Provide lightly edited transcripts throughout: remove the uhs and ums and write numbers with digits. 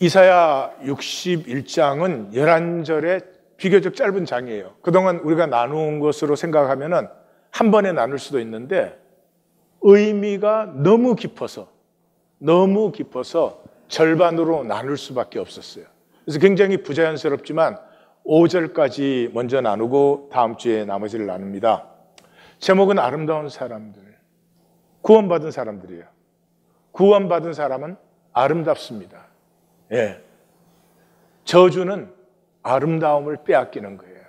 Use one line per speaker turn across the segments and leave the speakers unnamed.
이사야 61장은 11절의 비교적 짧은 장이에요. 그동안 우리가 나눈 것으로 생각하면은 한 번에 나눌 수도 있는데 의미가 너무 깊어서 절반으로 나눌 수밖에 없었어요. 그래서 굉장히 부자연스럽지만 5절까지 먼저 나누고 다음 주에 나머지를 나눕니다. 제목은 아름다운 사람들, 구원받은 사람들이에요. 구원받은 사람은 아름답습니다. 예. 저주는 아름다움을 빼앗기는 거예요.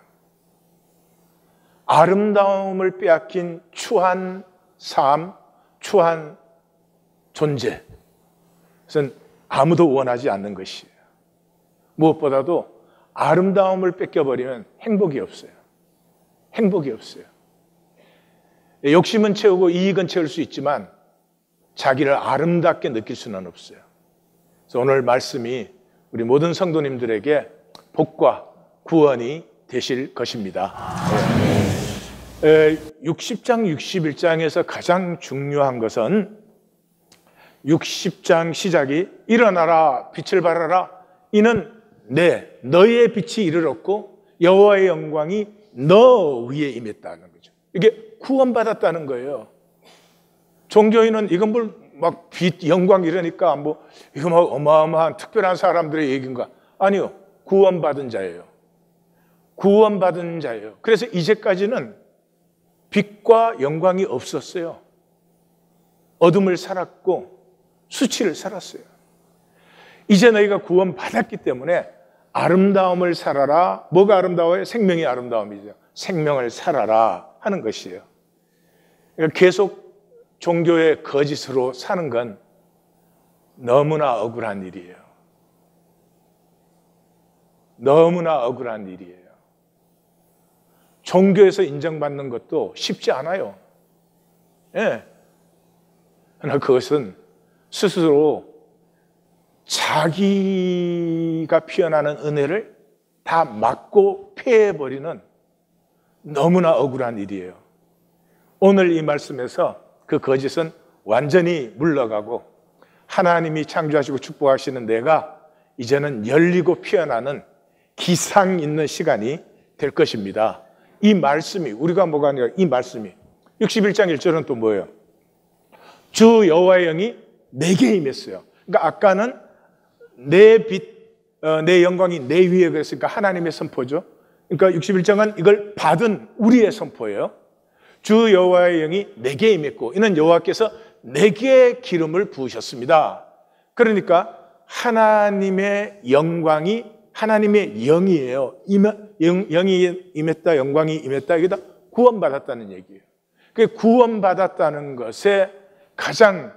아름다움을 빼앗긴 추한 삶, 추한 존재. 그것은 아무도 원하지 않는 것이에요. 무엇보다도 아름다움을 뺏겨버리면 행복이 없어요. 행복이 없어요. 욕심은 채우고 이익은 채울 수 있지만 자기를 아름답게 느낄 수는 없어요. 그래서 오늘 말씀이 우리 모든 성도님들에게 복과 구원이 되실 것입니다. 60장, 61장에서 가장 중요한 것은 60장 시작이 일어나라 빛을 발하라 이는 너의 빛이 이르렀고 여호와의 영광이 너 위에 임했다는 거죠. 이게 구원받았다는 거예요. 종교인은 이건 막 빛, 영광 이러니까 이거 막 어마어마한 특별한 사람들의 얘기인가? 아니요. 구원받은 자예요. 구원받은 자예요. 그래서 이제까지는 빛과 영광이 없었어요. 어둠을 살았고 수치를 살았어요. 이제 너희가 구원받았기 때문에 아름다움을 살아라. 뭐가 아름다워요? 생명이 아름다움이죠. 생명을 살아라 하는 것이에요. 그러니까 계속 종교의 거짓으로 사는 건 너무나 억울한 일이에요. 너무나 억울한 일이에요. 종교에서 인정받는 것도 쉽지 않아요. 예. 그러나 그것은 스스로 자기가 피어나는 은혜를 다 막고 폐해버리는 너무나 억울한 일이에요. 오늘 이 말씀에서 그 거짓은 완전히 물러가고 하나님이 창조하시고 축복하시는 내가 이제는 열리고 피어나는 기상 있는 시간이 될 것입니다. 이 말씀이 우리가 뭐가 아니라 이 말씀이 61장 1절은 또 뭐예요? 주 여호와의 영이 내게 임했어요. 그러니까 아까는 내 빛, 내 영광이 내 위에 그랬으니까 하나님의 선포죠. 그러니까 61장은 이걸 받은 우리의 선포예요. 주 여호와의 영이 내게 임했고 이는 여호와께서 내게 기름을 부으셨습니다. 그러니까 하나님의 영광이 하나님의 영이에요. 영이 임했다, 영광이 임했다. 이게 다 구원받았다는 얘기예요. 그 구원받았다는 것의 가장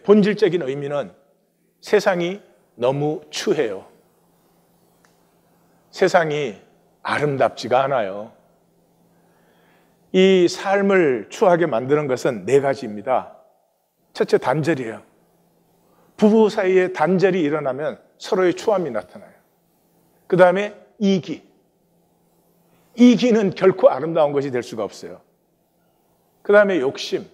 본질적인 의미는 세상이 너무 추해요. 세상이 아름답지가 않아요. 이 삶을 추하게 만드는 것은 4가지입니다. 첫째, 단절이에요. 부부 사이에 단절이 일어나면 서로의 추함이 나타나요. 그 다음에 이기. 이기는 결코 아름다운 것이 될 수가 없어요. 그 다음에 욕심.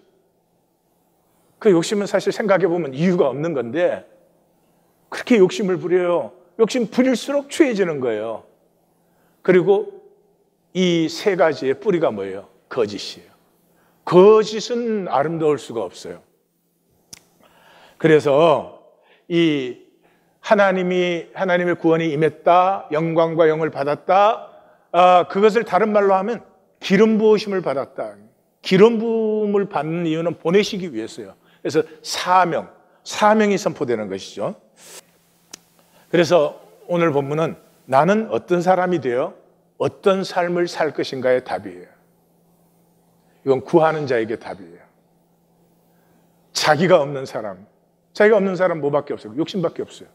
그 욕심은 사실 생각해보면 이유가 없는 건데 그렇게 욕심을 부려요. 욕심 부릴수록 추해지는 거예요. 그리고 이 3가지의 뿌리가 뭐예요? 거짓이에요. 거짓은 아름다울 수가 없어요. 그래서 이 하나님의 구원이 임했다, 영광과 영을 받았다, 그것을 다른 말로 하면 기름 부으심을 받았다. 기름 부음을 받는 이유는 보내시기 위해서요. 그래서 사명이 선포되는 것이죠. 그래서 오늘 본문은 나는 어떤 사람이 되어 어떤 삶을 살 것인가의 답이에요. 이건 구하는 자에게 답이에요. 자기가 없는 사람 뭐밖에 없어요? 욕심밖에 없어요.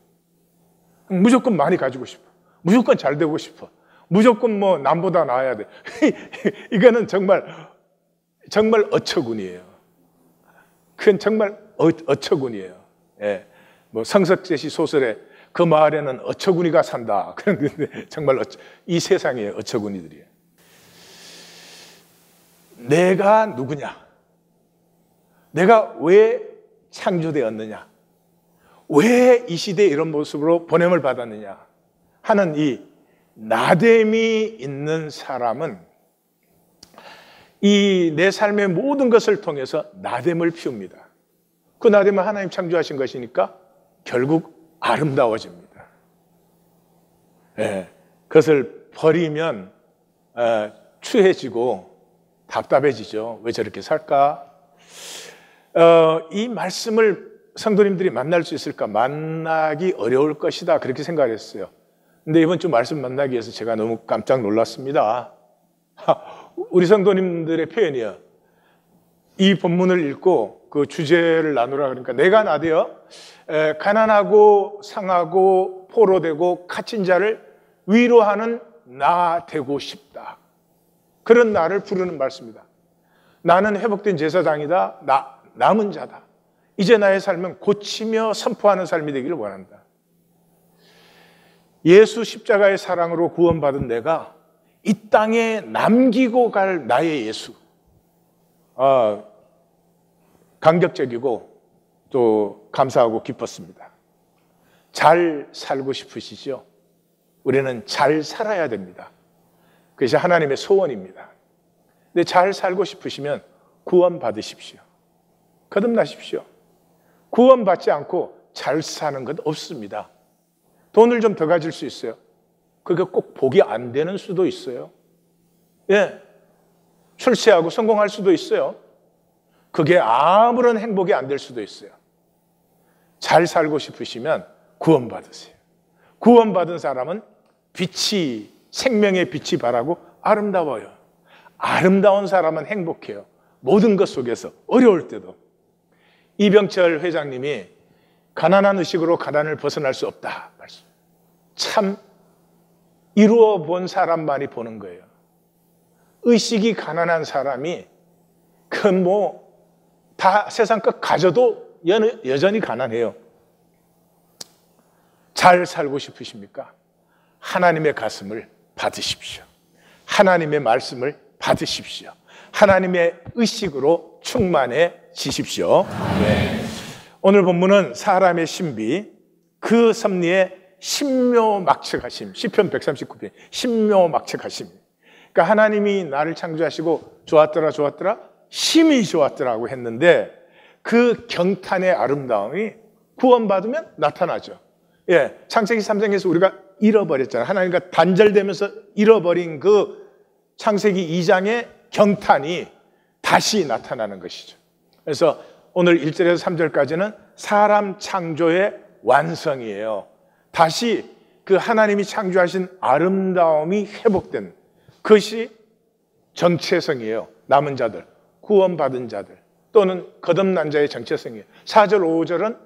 무조건 많이 가지고 싶어. 무조건 잘 되고 싶어. 무조건 남보다 나아야 돼. 이거는 정말 어처구니예요. 그건 정말 어처구니예요. 예. 성석재 씨 소설에 그 마을에는 어처구니가 산다. 그런데 정말 이 세상에 어처구니들이에요. 내가 누구냐? 내가 왜 창조되었느냐? 왜 이 시대에 이런 모습으로 보냄을 받았느냐 하는 이 나됨이 있는 사람은 이 내 삶의 모든 것을 통해서 나됨을 피웁니다. 그 나됨은 하나님 창조하신 것이니까 결국 아름다워집니다. 예, 그것을 버리면 추해지고 답답해지죠. 왜 저렇게 살까? 이 말씀을 성도님들이 만날 수 있을까? 만나기 어려울 것이다. 그렇게 생각했어요. 근데 이번 주 말씀 만나기 위해서 제가 너무 깜짝 놀랐습니다. 우리 성도님들의 표현이요. 이 본문을 읽고 그 주제를 나누라 그러니까 내가 나되어 가난하고 상하고 포로되고 갇힌 자를 위로하는 나 되고 싶다. 그런 나를 부르는 말씀이다. 나는 회복된 제사장이다. 남은 자다. 이제 나의 삶은 고치며 선포하는 삶이 되기를 원한다. 예수 십자가의 사랑으로 구원받은 내가 이 땅에 남기고 갈 나의 예수. 감격적이고 또 감사하고 기뻤습니다. 잘 살고 싶으시죠? 우리는 잘 살아야 됩니다. 그것이 하나님의 소원입니다. 근데 잘 살고 싶으시면 구원 받으십시오. 거듭나십시오. 구원 받지 않고 잘 사는 것 없습니다. 돈을 좀 더 가질 수 있어요. 그게 꼭 복이 안 되는 수도 있어요. 예, 출세하고 성공할 수도 있어요. 그게 아무런 행복이 안 될 수도 있어요. 잘 살고 싶으시면 구원 받으세요. 구원 받은 사람은 생명의 빛이 바라고 아름다워요. 아름다운 사람은 행복해요. 모든 것 속에서 어려울 때도. 이병철 회장님이 가난한 의식으로 가난을 벗어날 수 없다. 참 이루어 본 사람만이 보는 거예요. 의식이 가난한 사람이 그건 다 세상 것 가져도 여전히 가난해요. 잘 살고 싶으십니까? 하나님의 가슴을 받으십시오. 하나님의 말씀을 받으십시오. 하나님의 의식으로 충만해지십시오. 네. 오늘 본문은 사람의 신비, 그 섭리의 신묘막측하심, 시편 139편, 신묘막측하심. 그러니까 하나님이 나를 창조하시고 좋았더라, 심히 좋았더라고 했는데 그 경탄의 아름다움이 구원받으면 나타나죠. 예, 창세기 3장에서 우리가 잃어버렸잖아요. 하나님과 단절되면서 잃어버린 그 창세기 2장의 경탄이 다시 나타나는 것이죠. 그래서 오늘 1절에서 3절까지는 사람 창조의 완성이에요. 다시 그 하나님이 창조하신 아름다움이 회복된 그것이 정체성이에요. 남은 자들, 구원받은 자들 또는 거듭난 자의 정체성이에요. 4절, 5절은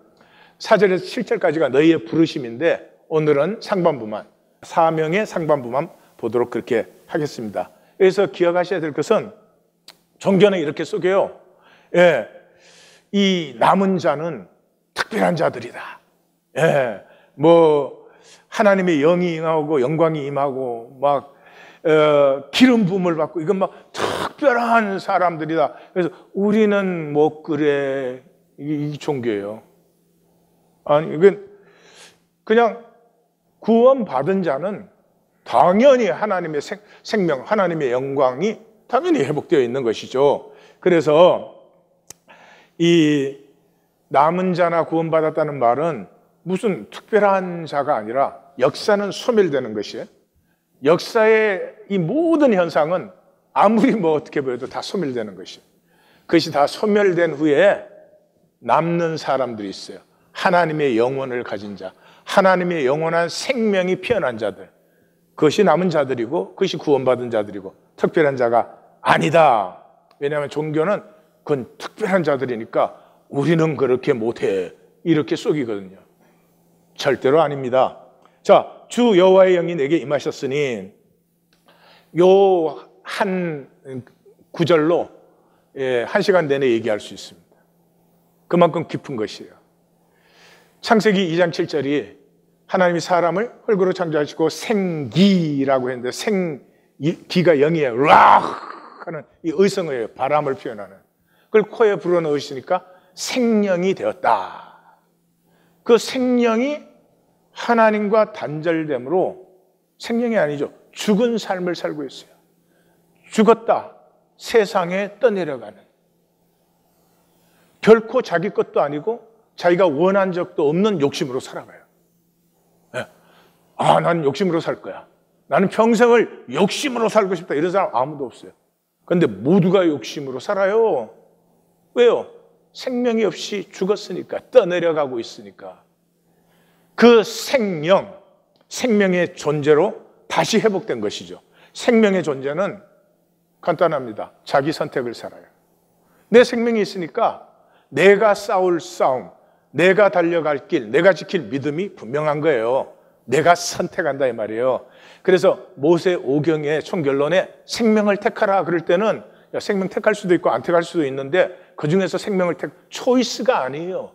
4절에서 7절까지가 너희의 부르심인데 오늘은 상반부만, 사명의 상반부만 보도록 그렇게 하겠습니다. 그래서 기억하셔야 될 것은 종교는 이렇게 속여요. 예, 이 남은 자는 특별한 자들이다. 예, 하나님의 영이 임하고 영광이 임하고 기름 부음을 받고 이건 특별한 사람들이다. 그래서 우리는 못 그래. 이 종교예요. 아니, 이건 그냥 구원받은 자는 당연히 하나님의 생명, 하나님의 영광이 당연히 회복되어 있는 것이죠. 그래서 이 남은 자나 구원받았다는 말은 무슨 특별한 자가 아니라 역사는 소멸되는 것이에요. 역사의 이 모든 현상은 아무리 어떻게 보여도 다 소멸되는 것이에요. 그것이 다 소멸된 후에 남는 사람들이 있어요. 하나님의 영혼을 가진 자, 하나님의 영원한 생명이 피어난 자들. 그것이 남은 자들이고 그것이 구원받은 자들이고 특별한 자가 아니다. 왜냐하면 종교는 그건 특별한 자들이니까 우리는 그렇게 못해. 이렇게 속이거든요. 절대로 아닙니다. 자, 주 여호와의 영이 내게 임하셨으니 요 한 구절로 1시간 내내 얘기할 수 있습니다. 그만큼 깊은 것이에요. 창세기 2장 7절이 하나님이 사람을 흙으로 창조하시고 생기라고 했는데 기가 영이에요. 락 하는 이 의성어예요. 바람을 표현하는. 그걸 코에 불어넣으시니까 생명이 되었다. 그 생명이 하나님과 단절됨으로 생명이 아니죠. 죽은 삶을 살고 있어요. 죽었다. 세상에 떠내려가는. 결코 자기 것도 아니고 자기가 원한 적도 없는 욕심으로 살아가요. 난 욕심으로 살 거야. 나는 평생을 욕심으로 살고 싶다. 이런 사람 아무도 없어요. 그런데 모두가 욕심으로 살아요. 왜요? 생명이 없이 죽었으니까, 떠내려가고 있으니까. 그 생명의 존재로 다시 회복된 것이죠. 생명의 존재는 간단합니다. 자기 선택을 살아요. 내 생명이 있으니까 내가 싸울 싸움, 내가 달려갈 길, 내가 지킬 믿음이 분명한 거예요. 내가 선택한다 이 말이에요. 그래서 모세 오경의 총결론에 생명을 택하라 그럴 때는 생명 택할 수도 있고 안 택할 수도 있는데 그중에서 생명을 초이스가 아니에요.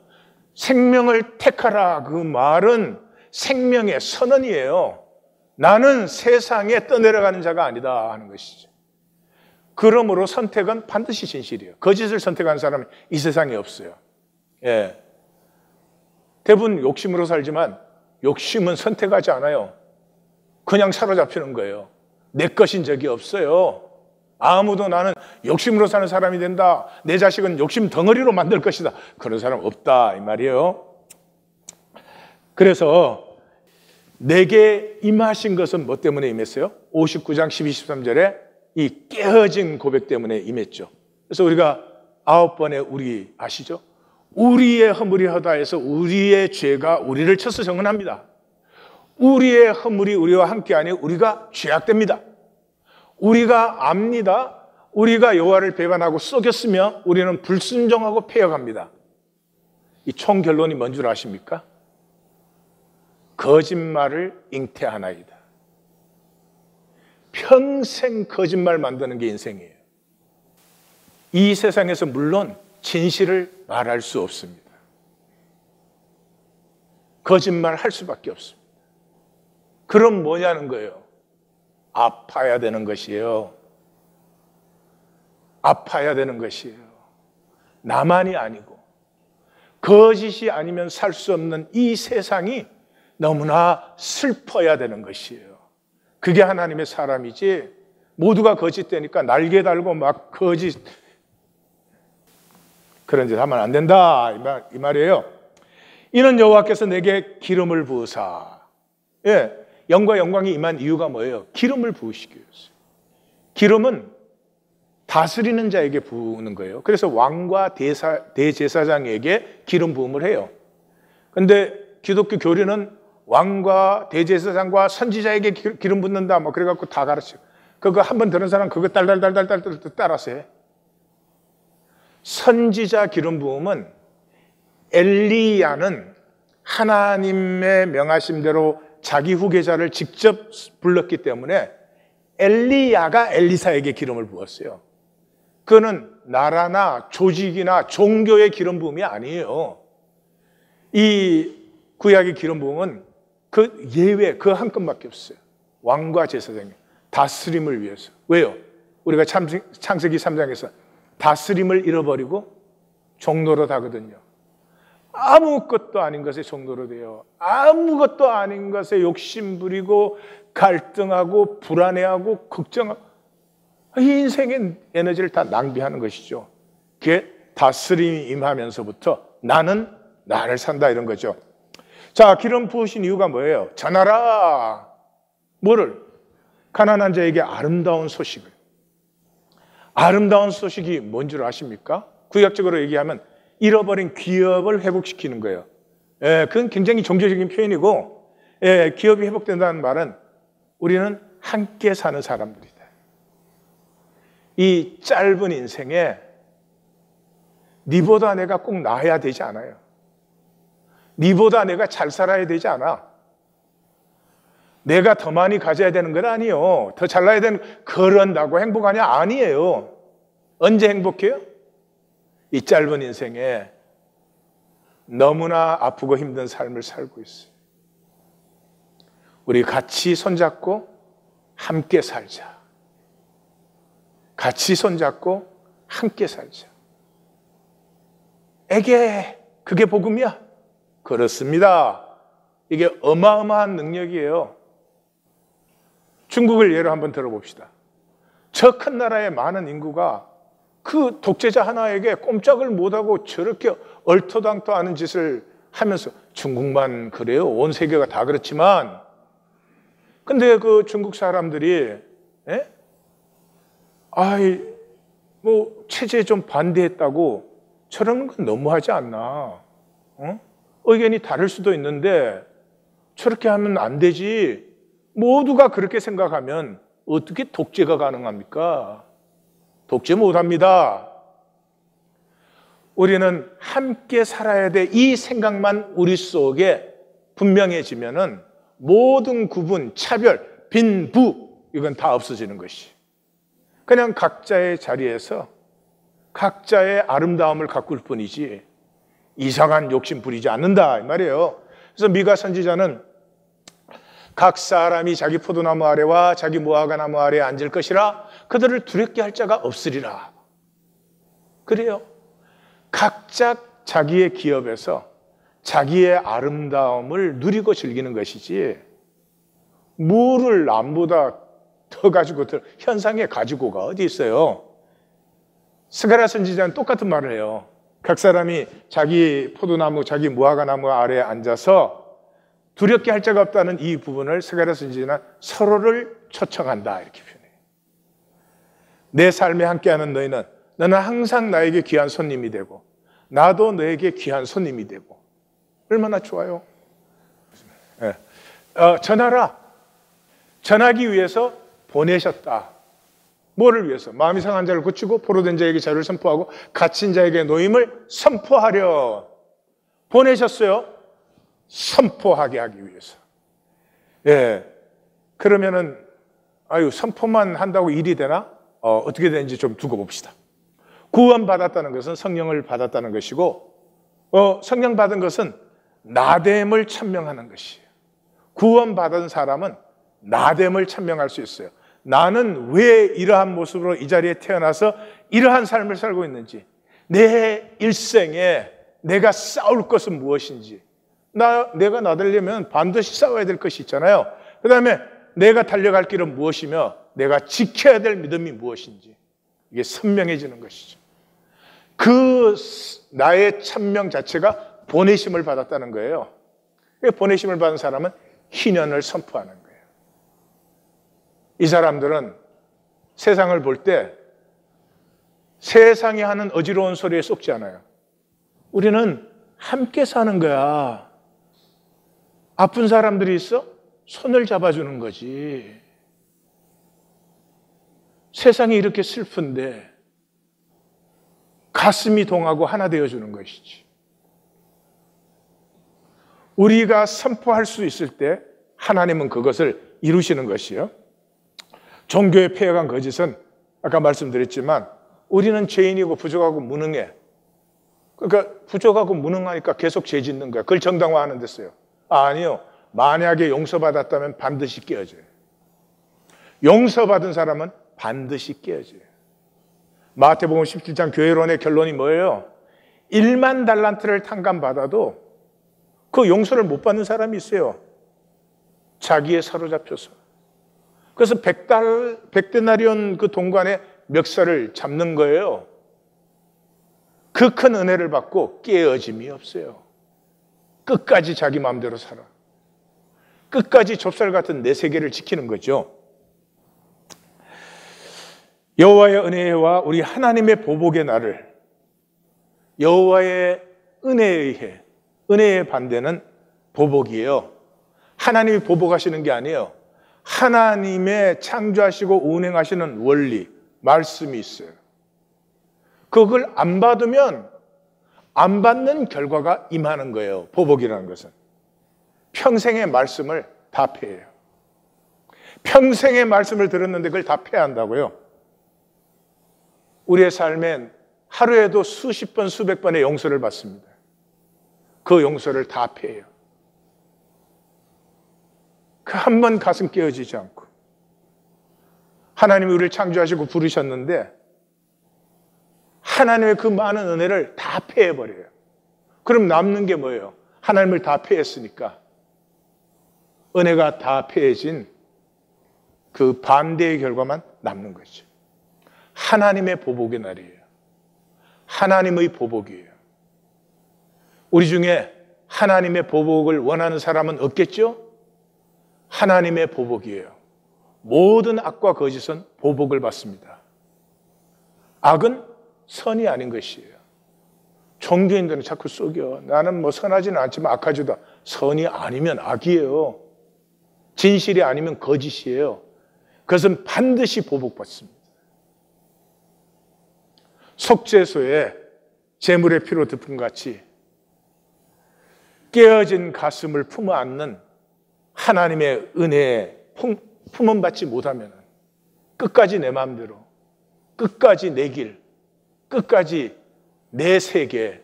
생명을 택하라 그 말은 생명의 선언이에요. 나는 세상에 떠내려가는 자가 아니다 하는 것이죠. 그러므로 선택은 반드시 진실이에요. 거짓을 선택하는 사람은 이 세상에 없어요. 대부분 욕심으로 살지만 욕심은 선택하지 않아요. 그냥 사로잡히는 거예요. 내 것인 적이 없어요. 아무도 나는 욕심으로 사는 사람이 된다. 내 자식은 욕심 덩어리로 만들 것이다. 그런 사람 없다 이 말이에요. 그래서 내게 임하신 것은 뭐 때문에 임했어요? 59장 12, 13절에 이 깨어진 고백 때문에 임했죠. 그래서 우리가 9번의 우리 아시죠? 우리의 허물이 허다해서 우리의 죄가 우리를 쳐서 정언합니다. 우리의 허물이 우리와 함께하니 우리가 죄악됩니다. 우리가 압니다. 우리가 여호와를 배반하고 속였으며 우리는 불순종하고 패역합니다. 이 총결론이 뭔 줄 아십니까? 거짓말을 잉태하나이다. 평생 거짓말 만드는 게 인생이에요. 이 세상에서 물론 진실을 말할 수 없습니다. 거짓말 할 수밖에 없습니다. 그럼 뭐냐는 거예요. 아파야 되는 것이에요. 아파야 되는 것이에요. 나만이 아니고 거짓이 아니면 살 수 없는 이 세상이 너무나 슬퍼야 되는 것이에요. 그게 하나님의 사람이지 모두가 거짓되니까 날개 달고 막 거짓 그런 짓 하면 안 된다 이 말이에요. 이는 여호와께서 내게 기름을 부으사 영과 영광이 임한 이유가 뭐예요? 기름을 부으시기 위해서. 기름은 다스리는 자에게 부으는 거예요. 그래서 왕과 대제사장에게 기름 부음을 해요. 그런데 기독교 교리는 왕과 대제사장과 선지자에게 기름 붓는다 뭐 그래갖고 다 가르쳐. 그거 한번 들은 사람 그거 딸딸딸딸 따라서 해. 선지자 기름 부음은 엘리야는 하나님의 명하심대로 자기 후계자를 직접 불렀기 때문에 엘리야가 엘리사에게 기름을 부었어요. 그거는 나라나 조직이나 종교의 기름 부음이 아니에요. 이 구약의 기름 부음은 그 예외 그 한 건밖에 없어요. 왕과 제사장이 다스림을 위해서. 왜요? 우리가 창세기 3장에서 다스림을 잃어버리고 종노릇 하거든요. 아무것도 아닌 것에 종노릇 해요. 아무것도 아닌 것에 욕심 부리고 갈등하고 불안해하고 걱정하고 이 인생의 에너지를 다 낭비하는 것이죠. 그게 다스림이 임하면서부터 나는 나를 산다 이런 거죠. 자, 기름 부으신 이유가 뭐예요? 전하라. 뭐를? 가난한 자에게 아름다운 소식을. 아름다운 소식이 뭔 줄 아십니까? 구약적으로 얘기하면 잃어버린 기업을 회복시키는 거예요. 그건 굉장히 종교적인 표현이고 기업이 회복된다는 말은 우리는 함께 사는 사람들이다. 이 짧은 인생에 니보다 내가 꼭 나아야 되지 않아요. 니보다 내가 잘 살아야 되지 않아. 내가 더 많이 가져야 되는 건 아니에요. 더 잘나야 되는 그런다고 행복하냐? 아니에요. 언제 행복해요? 이 짧은 인생에 너무나 아프고 힘든 삶을 살고 있어요. 우리 같이 손잡고 함께 살자. 같이 손잡고 함께 살자. 그게 복음이야. 그렇습니다. 이게 어마어마한 능력이에요. 중국을 예로 한번 들어봅시다. 저 큰 나라의 많은 인구가 그 독재자 하나에게 꼼짝을 못하고 저렇게 얼토당토 하는 짓을 하면서, 중국만 그래요? 온 세계가 다 그렇지만, 근데 그 중국 사람들이 체제에 좀 반대했다고 저러는 건 너무하지 않나? 의견이 다를 수도 있는데 저렇게 하면 안 되지. 모두가 그렇게 생각하면 어떻게 독재가 가능합니까? 독재 못합니다. 우리는 함께 살아야 돼. 이 생각만 우리 속에 분명해지면은 모든 구분, 차별, 빈부 이건 다 없어지는 것이. 그냥 각자의 자리에서 각자의 아름다움을 가꿀 뿐이지 이상한 욕심 부리지 않는다 이 말이에요. 그래서 미가 선지자는 각 사람이 자기 포도나무 아래와 자기 무화과나무 아래에 앉을 것이라 그들을 두렵게 할 자가 없으리라. 그래요. 각자 자기의 기업에서 자기의 아름다움을 누리고 즐기는 것이지 물을 남보다 더 가지고 현상에 가지고가 어디 있어요. 스가랴 선지자는 똑같은 말을 해요. 각 사람이 자기 포도나무, 자기 무화과나무 아래에 앉아서 두렵게 할 자가 없다는 이 부분을 스가랴 선지자는 서로를 초청한다 이렇게 표현해요. 내 삶에 함께하는 너는 항상 나에게 귀한 손님이 되고 나도 너에게 귀한 손님이 되고 얼마나 좋아요. 전하라. 전하기 위해서 보내셨다. 뭐를 위해서? 마음이 상한 자를 고치고 포로된 자에게 자유를 선포하고 갇힌 자에게 노임을 선포하려 보내셨어요. 선포하게 하기 위해서. 그러면은 선포만 한다고 일이 되나? 어떻게 되는지 좀 두고 봅시다. 구원 받았다는 것은 성령을 받았다는 것이고 성령 받은 것은 나됨을 천명하는 것이에요. 구원 받은 사람은 나됨을 천명할 수 있어요. 나는 왜 이러한 모습으로 이 자리에 태어나서 이러한 삶을 살고 있는지, 내 일생에 내가 싸울 것은 무엇인지, 내가 나되려면 반드시 싸워야 될 것이 있잖아요. 그 다음에 내가 달려갈 길은 무엇이며 내가 지켜야 될 믿음이 무엇인지 이게 선명해지는 것이죠. 그 나의 천명 자체가 보내심을 받았다는 거예요. 보내심을 받은 사람은 희년을 선포하는 거예요. 이 사람들은 세상을 볼 때 세상이 하는 어지러운 소리에 쏙지 않아요. 우리는 함께 사는 거야. 아픈 사람들이 있어? 손을 잡아주는 거지. 세상이 이렇게 슬픈데 가슴이 동하고 하나 되어주는 것이지. 우리가 선포할 수 있을 때 하나님은 그것을 이루시는 것이요. 종교의 폐해간 거짓은 아까 말씀드렸지만 우리는 죄인이고 부족하고 무능해. 그러니까 부족하고 무능하니까 계속 죄 짓는 거야. 그걸 정당화하는 데써요. 아니요. 만약에 용서받았다면 반드시 깨어져요. 용서받은 사람은 반드시 깨어져요. 마태복음 17장 교회론의 결론이 뭐예요? 1만 달란트를 탕감받아도 그 용서를 못 받는 사람이 있어요. 자기에 사로잡혀서. 그래서 100데나리온 그 동관의 멱살을 잡는 거예요. 그 큰 은혜를 받고 깨어짐이 없어요. 끝까지 자기 마음대로 살아. 끝까지 좁쌀 같은 내 세계를 지키는 거죠. 여호와의 은혜와 우리 하나님의 보복의 날을, 여호와의 은혜에 의해, 은혜의 반대는 보복이에요. 하나님이 보복하시는 게 아니에요. 하나님의 창조하시고 운행하시는 원리, 말씀이 있어요. 그걸 안 받으면 안 받는 결과가 임하는 거예요. 보복이라는 것은. 평생의 말씀을 다 폐해요. 평생의 말씀을 들었는데 그걸 다 폐한다고요. 우리의 삶엔 하루에도 수십 번, 수백 번의 용서를 받습니다. 그 용서를 다 폐해요. 그 한 번 가슴 깨어지지 않고. 하나님이 우리를 창조하시고 부르셨는데 하나님의 그 많은 은혜를 다 폐해버려요. 그럼 남는 게 뭐예요? 하나님을 다 폐했으니까 은혜가 다 폐해진 그 반대의 결과만 남는 거죠. 하나님의 보복의 날이에요. 하나님의 보복이에요. 우리 중에 하나님의 보복을 원하는 사람은 없겠죠? 하나님의 보복이에요. 모든 악과 거짓은 보복을 받습니다. 악은 선이 아닌 것이에요. 종교인들은 자꾸 속여. 나는 뭐 선하지는 않지만 악하지도 않아. 선이 아니면 악이에요. 진실이 아니면 거짓이에요. 그것은 반드시 보복받습니다. 속죄소에 제물의 피로 덮은 같이 깨어진 가슴을 품어 안는 하나님의 은혜에 품음받지 못하면 끝까지 내 마음대로, 끝까지 내 길, 끝까지 내 세계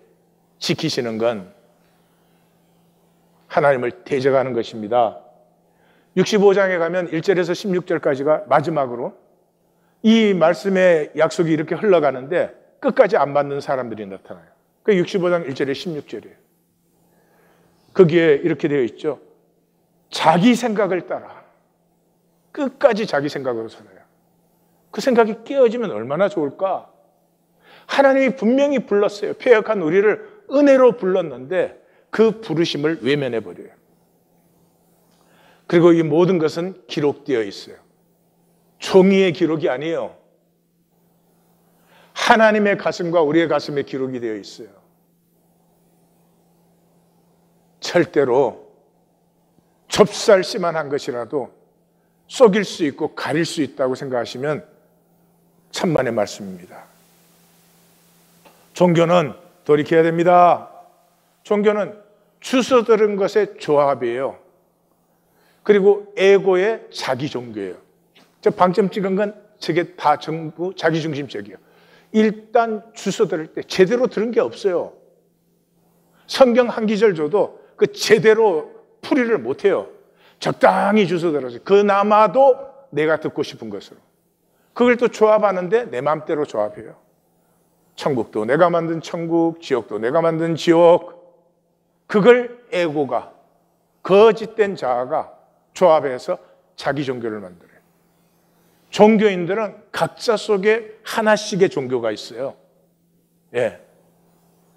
지키시는 건 하나님을 대적하는 것입니다. 65장에 가면 1절에서 16절까지가 마지막으로 이 말씀의 약속이 이렇게 흘러가는데 끝까지 안 받는 사람들이 나타나요. 그 65장 1절에 16절이에요. 거기에 이렇게 되어 있죠. 자기 생각을 따라 끝까지 자기 생각으로 살아요. 그 생각이 깨어지면 얼마나 좋을까? 하나님이 분명히 불렀어요. 패역한 우리를 은혜로 불렀는데 그 부르심을 외면해버려요. 그리고 이 모든 것은 기록되어 있어요. 종이의 기록이 아니에요. 하나님의 가슴과 우리의 가슴에 기록이 되어 있어요. 절대로 좁쌀씨만한 것이라도 속일 수 있고 가릴 수 있다고 생각하시면 천만의 말씀입니다. 종교는 돌이켜야 됩니다. 종교는 주워들은 것의 조합이에요. 그리고 에고의 자기 종교예요. 저 방점 찍은 건 저게 다 전부 자기중심적이에요. 일단 주워들을 때 제대로 들은 게 없어요. 성경 한 기절 줘도 그 제대로 풀이를 못해요. 적당히 주워들어서 그나마도 내가 듣고 싶은 것으로. 그걸 또 조합하는데 내 마음대로 조합해요. 천국도 내가 만든 천국, 지옥도 내가 만든 지옥. 그걸 에고가, 거짓된 자아가 조합해서 자기 종교를 만들어요. 종교인들은 각자 속에 하나씩의 종교가 있어요. 예,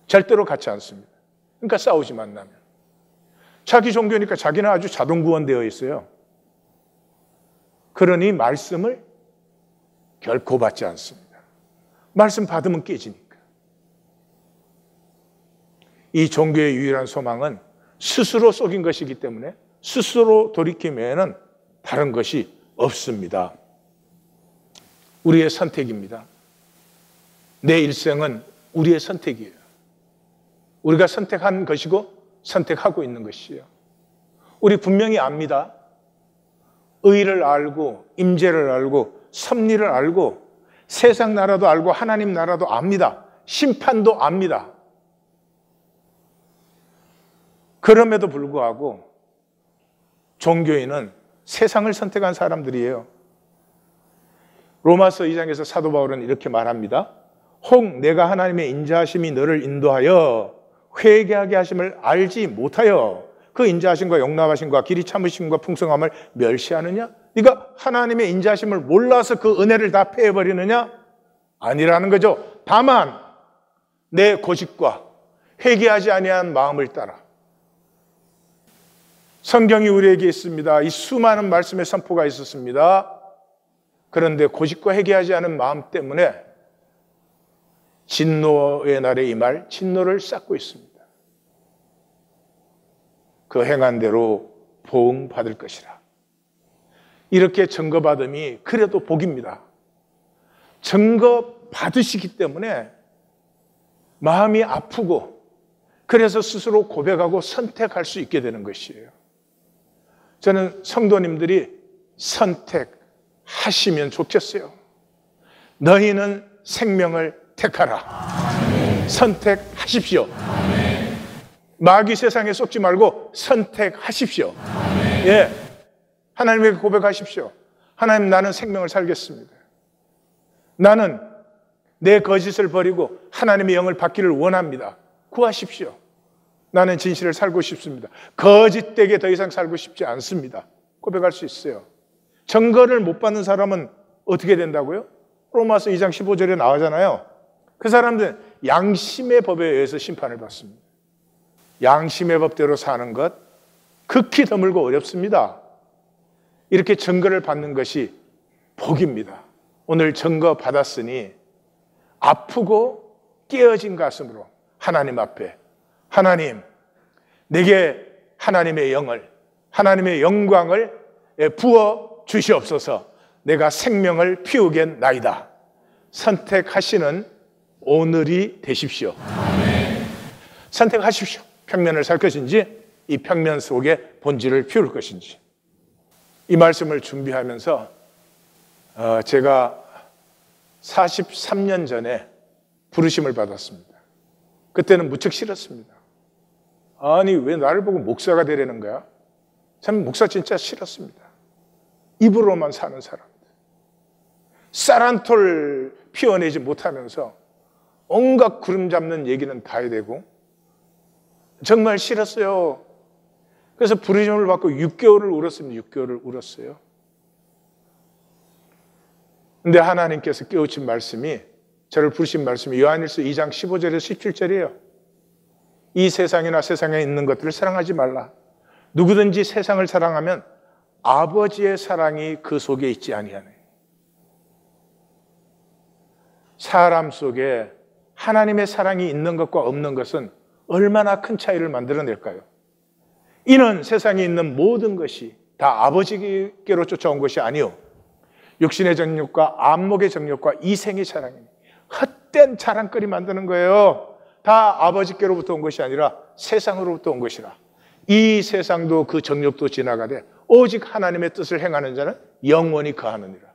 절대로 같지 않습니다. 그러니까 싸우지 만나면. 자기 종교니까 자기는 아주 자동 구원되어 있어요. 그러니 말씀을 결코 받지 않습니다. 말씀 받으면 깨지니까. 이 종교의 유일한 소망은 스스로 속인 것이기 때문에 스스로 돌이키면 다른 것이 없습니다. 우리의 선택입니다. 내 일생은 우리의 선택이에요. 우리가 선택한 것이고 선택하고 있는 것이에요. 우리 분명히 압니다. 의를 알고 임재를 알고 섭리를 알고 세상 나라도 알고 하나님 나라도 압니다. 심판도 압니다. 그럼에도 불구하고 종교인은 세상을 선택한 사람들이에요. 로마서 2장에서 사도 바울은 이렇게 말합니다. 혹 내가 하나님의 인자하심이 너를 인도하여 회개하게 하심을 알지 못하여 그 인자하심과 용납하심과 길이 참으심과 풍성함을 멸시하느냐? 네가 하나님의 인자하심을 몰라서 그 은혜를 다 패해버리느냐? 아니라는 거죠. 다만 내 고집과 회개하지 아니한 마음을 따라. 성경이 우리에게 있습니다. 이 수많은 말씀의 선포가 있었습니다. 그런데 고집과 회개하지 않은 마음 때문에 진노의 날에 임할 진노를 쌓고 있습니다. 그 행한 대로 보응 받을 것이라. 이렇게 증거받음이 그래도 복입니다. 증거 받으시기 때문에 마음이 아프고 그래서 스스로 고백하고 선택할 수 있게 되는 것이에요. 저는 성도님들이 선택하시면 좋겠어요. 너희는 생명을 택하라. 아멘. 선택하십시오. 아멘. 마귀 세상에 속지 말고 선택하십시오. 아멘. 예, 하나님에게 고백하십시오. 하나님, 나는 생명을 살겠습니다. 나는 내 거짓을 버리고 하나님의 영을 받기를 원합니다. 구하십시오. 나는 진실을 살고 싶습니다. 거짓되게 더 이상 살고 싶지 않습니다. 고백할 수 있어요. 증거를 못 받는 사람은 어떻게 된다고요? 로마서 2장 15절에 나오잖아요. 그 사람들은 양심의 법에 의해서 심판을 받습니다. 양심의 법대로 사는 것 극히 드물고 어렵습니다. 이렇게 증거를 받는 것이 복입니다. 오늘 증거 받았으니 아프고 깨어진 가슴으로 하나님 앞에, 하나님, 내게 하나님의 영을, 하나님의 영광을 부어 주시옵소서. 내가 생명을 피우겠나이다. 선택하시는 오늘이 되십시오. 아멘. 선택하십시오. 평면을 살 것인지 이 평면 속에 본질을 피울 것인지. 이 말씀을 준비하면서 제가 43년 전에 부르심을 받았습니다. 그때는 무척 싫었습니다. 아니 왜 나를 보고 목사가 되려는 거야? 참 목사 진짜 싫었습니다. 입으로만 사는 사람들. 쌀 한 톨 피워내지 못하면서 온갖 구름 잡는 얘기는 다 해야 되고 정말 싫었어요. 그래서 부르심을 받고 6개월을 울었습니다. 6개월을 울었어요. 근데 하나님께서 깨우친 말씀이, 저를 부르신 말씀이 요한일서 2장 15절에서 17절이에요. 이 세상이나 세상에 있는 것들을 사랑하지 말라. 누구든지 세상을 사랑하면 아버지의 사랑이 그 속에 있지 아니하네. 사람 속에 하나님의 사랑이 있는 것과 없는 것은 얼마나 큰 차이를 만들어낼까요? 이는 세상에 있는 모든 것이 다 아버지께로 쫓아온 것이 아니요 육신의 정욕과 안목의 정욕과 이생의 자랑이니 헛된 자랑거리 만드는 거예요. 다 아버지께로부터 온 것이 아니라 세상으로부터 온 것이라. 이 세상도 그 정욕도 지나가되 오직 하나님의 뜻을 행하는 자는 영원히 거하느니라.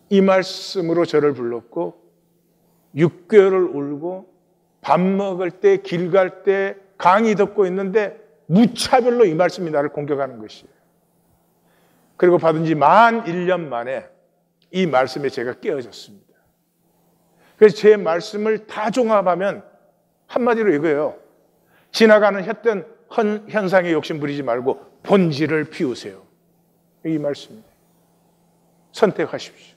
이 말씀으로 저를 불렀고 6개월을 울고 밥 먹을 때, 길 갈 때, 강의 듣고 있는데 무차별로 이 말씀이 나를 공격하는 것이에요. 그리고 받은 지 만 1년 만에 이 말씀에 제가 깨어졌습니다. 그래서 제 말씀을 다 종합하면 한마디로 이거예요. 지나가는 헛된 현상에 욕심 부리지 말고 본질을 피우세요. 이 말씀입니다. 선택하십시오.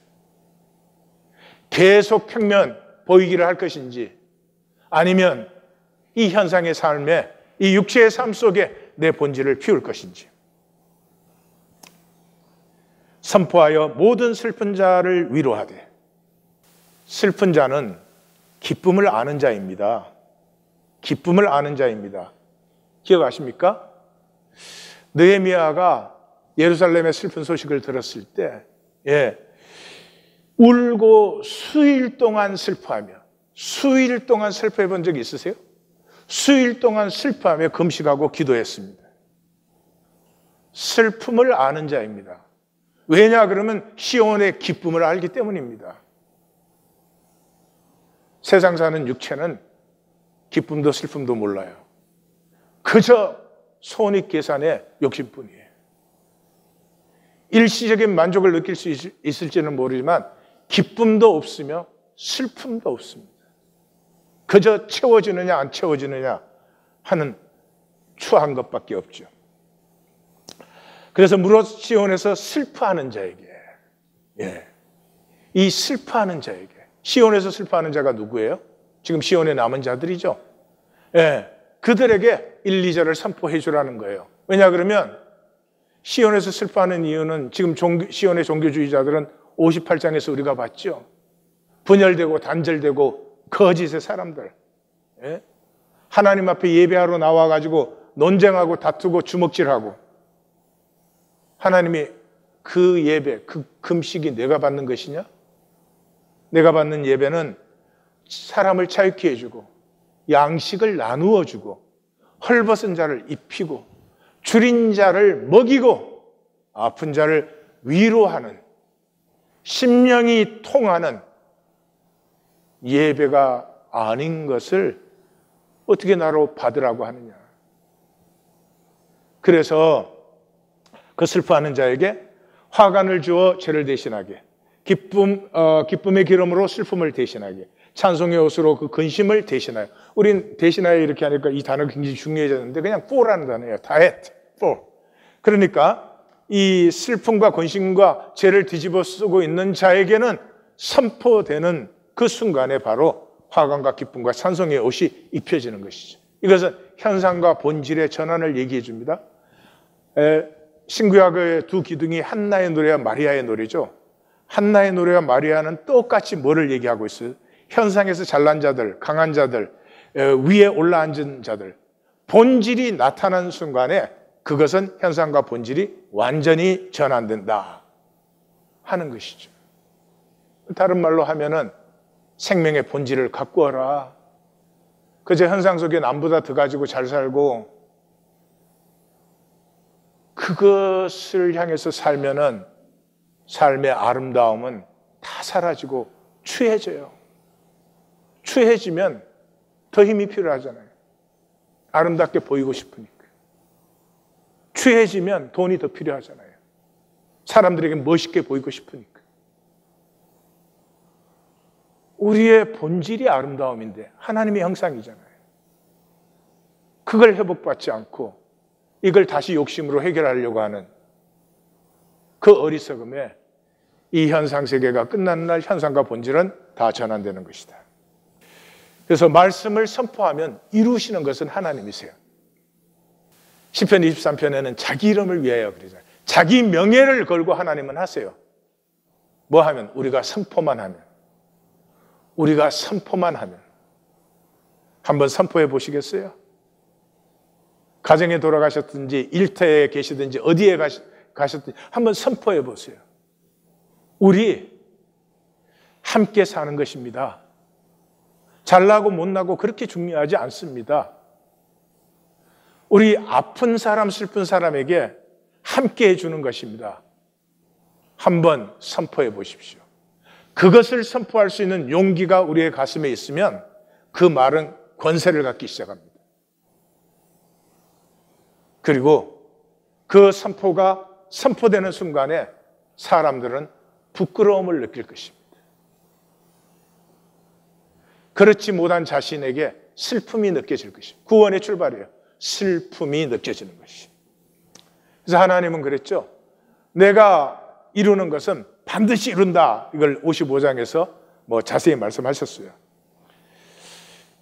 계속 평면 보이기를 할 것인지 아니면 이 현상의 삶에 이 육체의 삶 속에 내 본질을 피울 것인지. 선포하여 모든 슬픈 자를 위로하되. 슬픈 자는 기쁨을 아는 자입니다. 기쁨을 아는 자입니다. 기억하십니까? 느헤미야가 예루살렘의 슬픈 소식을 들었을 때 울고 수일 동안 슬퍼하며, 수일 동안 슬퍼해 본 적이 있으세요? 수일 동안 슬퍼하며 금식하고 기도했습니다. 슬픔을 아는 자입니다. 왜냐 그러면 시온의 기쁨을 알기 때문입니다. 세상 사는 육체는 기쁨도 슬픔도 몰라요. 그저 손익계산의 욕심뿐이에요. 일시적인 만족을 느낄 수 있을지는 모르지만 기쁨도 없으며 슬픔도 없습니다. 그저 채워지느냐 안 채워지느냐 하는 추한 것밖에 없죠. 그래서 무릇 시온에서 슬퍼하는 자에게, 이 슬퍼하는 자에게, 시온에서 슬퍼하는 자가 누구예요? 지금 시온에 남은 자들이죠. 그들에게 1, 2절을 선포해 주라는 거예요. 왜냐 그러면 시온에서 슬퍼하는 이유는 지금 시온의 종교주의자들은 58장에서 우리가 봤죠. 분열되고 단절되고 거짓의 사람들, 하나님 앞에 예배하러 나와가지고 논쟁하고 다투고 주먹질하고, 하나님이 그 예배, 그 금식이 내가 받는 것이냐? 내가 받는 예배는 사람을 자유케 해주고 양식을 나누어 주고 헐벗은 자를 입히고 줄인 자를 먹이고 아픈 자를 위로하는 심령이 통하는 예배가 아닌 것을 어떻게 나로 받으라고 하느냐. 그래서 그 슬퍼하는 자에게 화관을 주어 죄를 대신하게, 기쁨의 기름으로 슬픔을 대신하게, 찬송의 옷으로 그 근심을 대신하여. 우린 대신하여 이렇게 하니까 이 단어가 굉장히 중요해졌는데 그냥 for라는 단어예요. 다했, for. 그러니까 이 슬픔과 근심과 죄를 뒤집어 쓰고 있는 자에게는 선포되는 그 순간에 바로 화관과 기쁨과 찬송의 옷이 입혀지는 것이죠. 이것은 현상과 본질의 전환을 얘기해 줍니다. 신구약의 두 기둥이 한나의 노래와 마리아의 노래죠. 한나의 노래와 마리아는 똑같이 뭐를 얘기하고 있어요? 현상에서 잘난 자들, 강한 자들, 위에 올라앉은 자들, 본질이 나타나는 순간에 그것은 현상과 본질이 완전히 전환된다 하는 것이죠. 다른 말로 하면은 생명의 본질을 갖고 와라. 그저 현상 속에 남보다 더 가지고 잘 살고 그것을 향해서 살면은 삶의 아름다움은 다 사라지고 추해져요. 추해지면 더 힘이 필요하잖아요. 아름답게 보이고 싶으니까. 추해지면 돈이 더 필요하잖아요. 사람들에게 멋있게 보이고 싶으니까. 우리의 본질이 아름다움인데 하나님의 형상이잖아요. 그걸 회복받지 않고 이걸 다시 욕심으로 해결하려고 하는 그 어리석음에 이 현상 세계가 끝나는 날 현상과 본질은 다 전환되는 것이다. 그래서 말씀을 선포하면 이루시는 것은 하나님이세요. 시편 23편에는 자기 이름을 위하여 그러잖아요. 자기 명예를 걸고 하나님은 하세요. 뭐 하면? 우리가 선포만 하면. 우리가 선포만 하면. 한번 선포해 보시겠어요? 가정에 돌아가셨든지 일터에 계시든지 어디에 가셨든지 한번 선포해 보세요. 우리 함께 사는 것입니다. 잘나고 못나고 그렇게 중요하지 않습니다. 우리 아픈 사람, 슬픈 사람에게 함께 해주는 것입니다. 한번 선포해 보십시오. 그것을 선포할 수 있는 용기가 우리의 가슴에 있으면 그 말은 권세를 갖기 시작합니다. 그리고 그 선포가 선포되는 순간에 사람들은 부끄러움을 느낄 것입니다. 그렇지 못한 자신에게 슬픔이 느껴질 것입니다. 구원의 출발이에요. 슬픔이 느껴지는 것입니다. 그래서 하나님은 그랬죠. 내가 이루는 것은 반드시 이룬다. 이걸 55장에서 자세히 말씀하셨어요.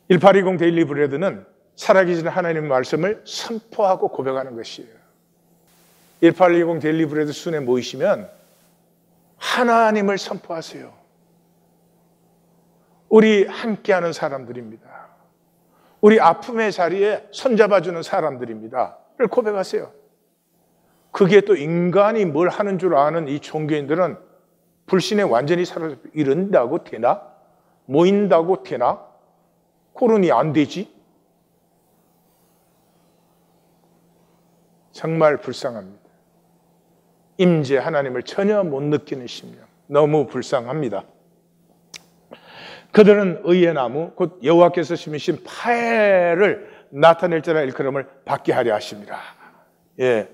1820 데일리 브레드는 살아계신 하나님의 말씀을 선포하고 고백하는 것이에요. 1820 데일리 브레드 순에 모이시면 하나님을 선포하세요. 우리 함께하는 사람들입니다. 우리 아픔의 자리에 손잡아주는 사람들입니다. 를 고백하세요. 그게 또 인간이 뭘 하는 줄 아는 이 종교인들은 불신에 완전히 사라져. 이런다고 되나? 모인다고 되나? 코론이 안 되지? 정말 불쌍합니다. 임재 하나님을 전혀 못 느끼는 심령. 너무 불쌍합니다. 그들은 의의 나무 곧 여호와께서 심으신 파해를 나타낼 자라 일컬음을 받게 하려 하십니다. 예,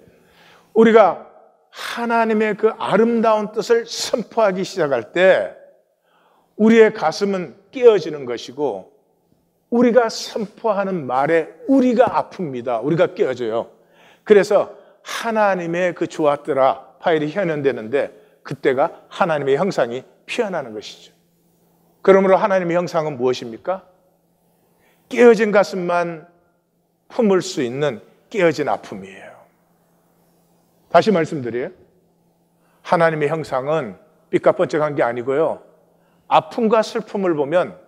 우리가 하나님의 그 아름다운 뜻을 선포하기 시작할 때 우리의 가슴은 깨어지는 것이고 우리가 선포하는 말에 우리가 아픕니다. 우리가 깨어져요. 그래서 하나님의 그 좋았더라 파일이 현현되는데 그때가 하나님의 형상이 피어나는 것이죠. 그러므로 하나님의 형상은 무엇입니까? 깨어진 가슴만 품을 수 있는 깨어진 아픔이에요. 다시 말씀드려요. 하나님의 형상은 삐까뻔쩍한 게 아니고요. 아픔과 슬픔을 보면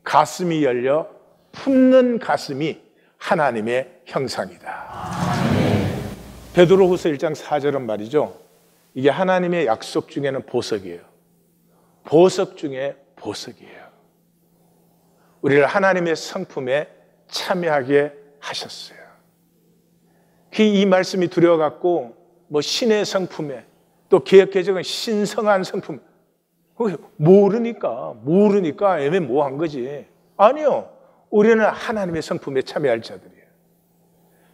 가슴이 열려 품는 가슴이 하나님의 형상이다. 베드로후서 1장 4절은 말이죠. 이게 하나님의 약속 중에는 보석이에요. 보석 중에 보석이에요. 우리를 하나님의 성품에 참여하게 하셨어요. 이 말씀이 두려워갖고 신의 성품에 또 개혁개정은 신성한 성품 모르니까 애매모호한 거지. 아니요. 우리는 하나님의 성품에 참여할 자들이에요.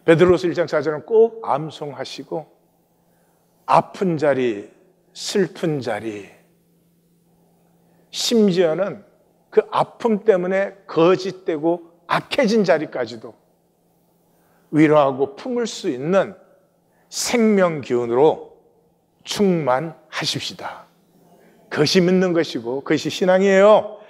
베드로서 1장 4절은 꼭 암송하시고 아픈 자리, 슬픈 자리 심지어는 그 아픔 때문에 거짓되고 악해진 자리까지도 위로하고 품을 수 있는 생명 기운으로 충만하십시다. 그것이 믿는 것이고 그것이 신앙이에요.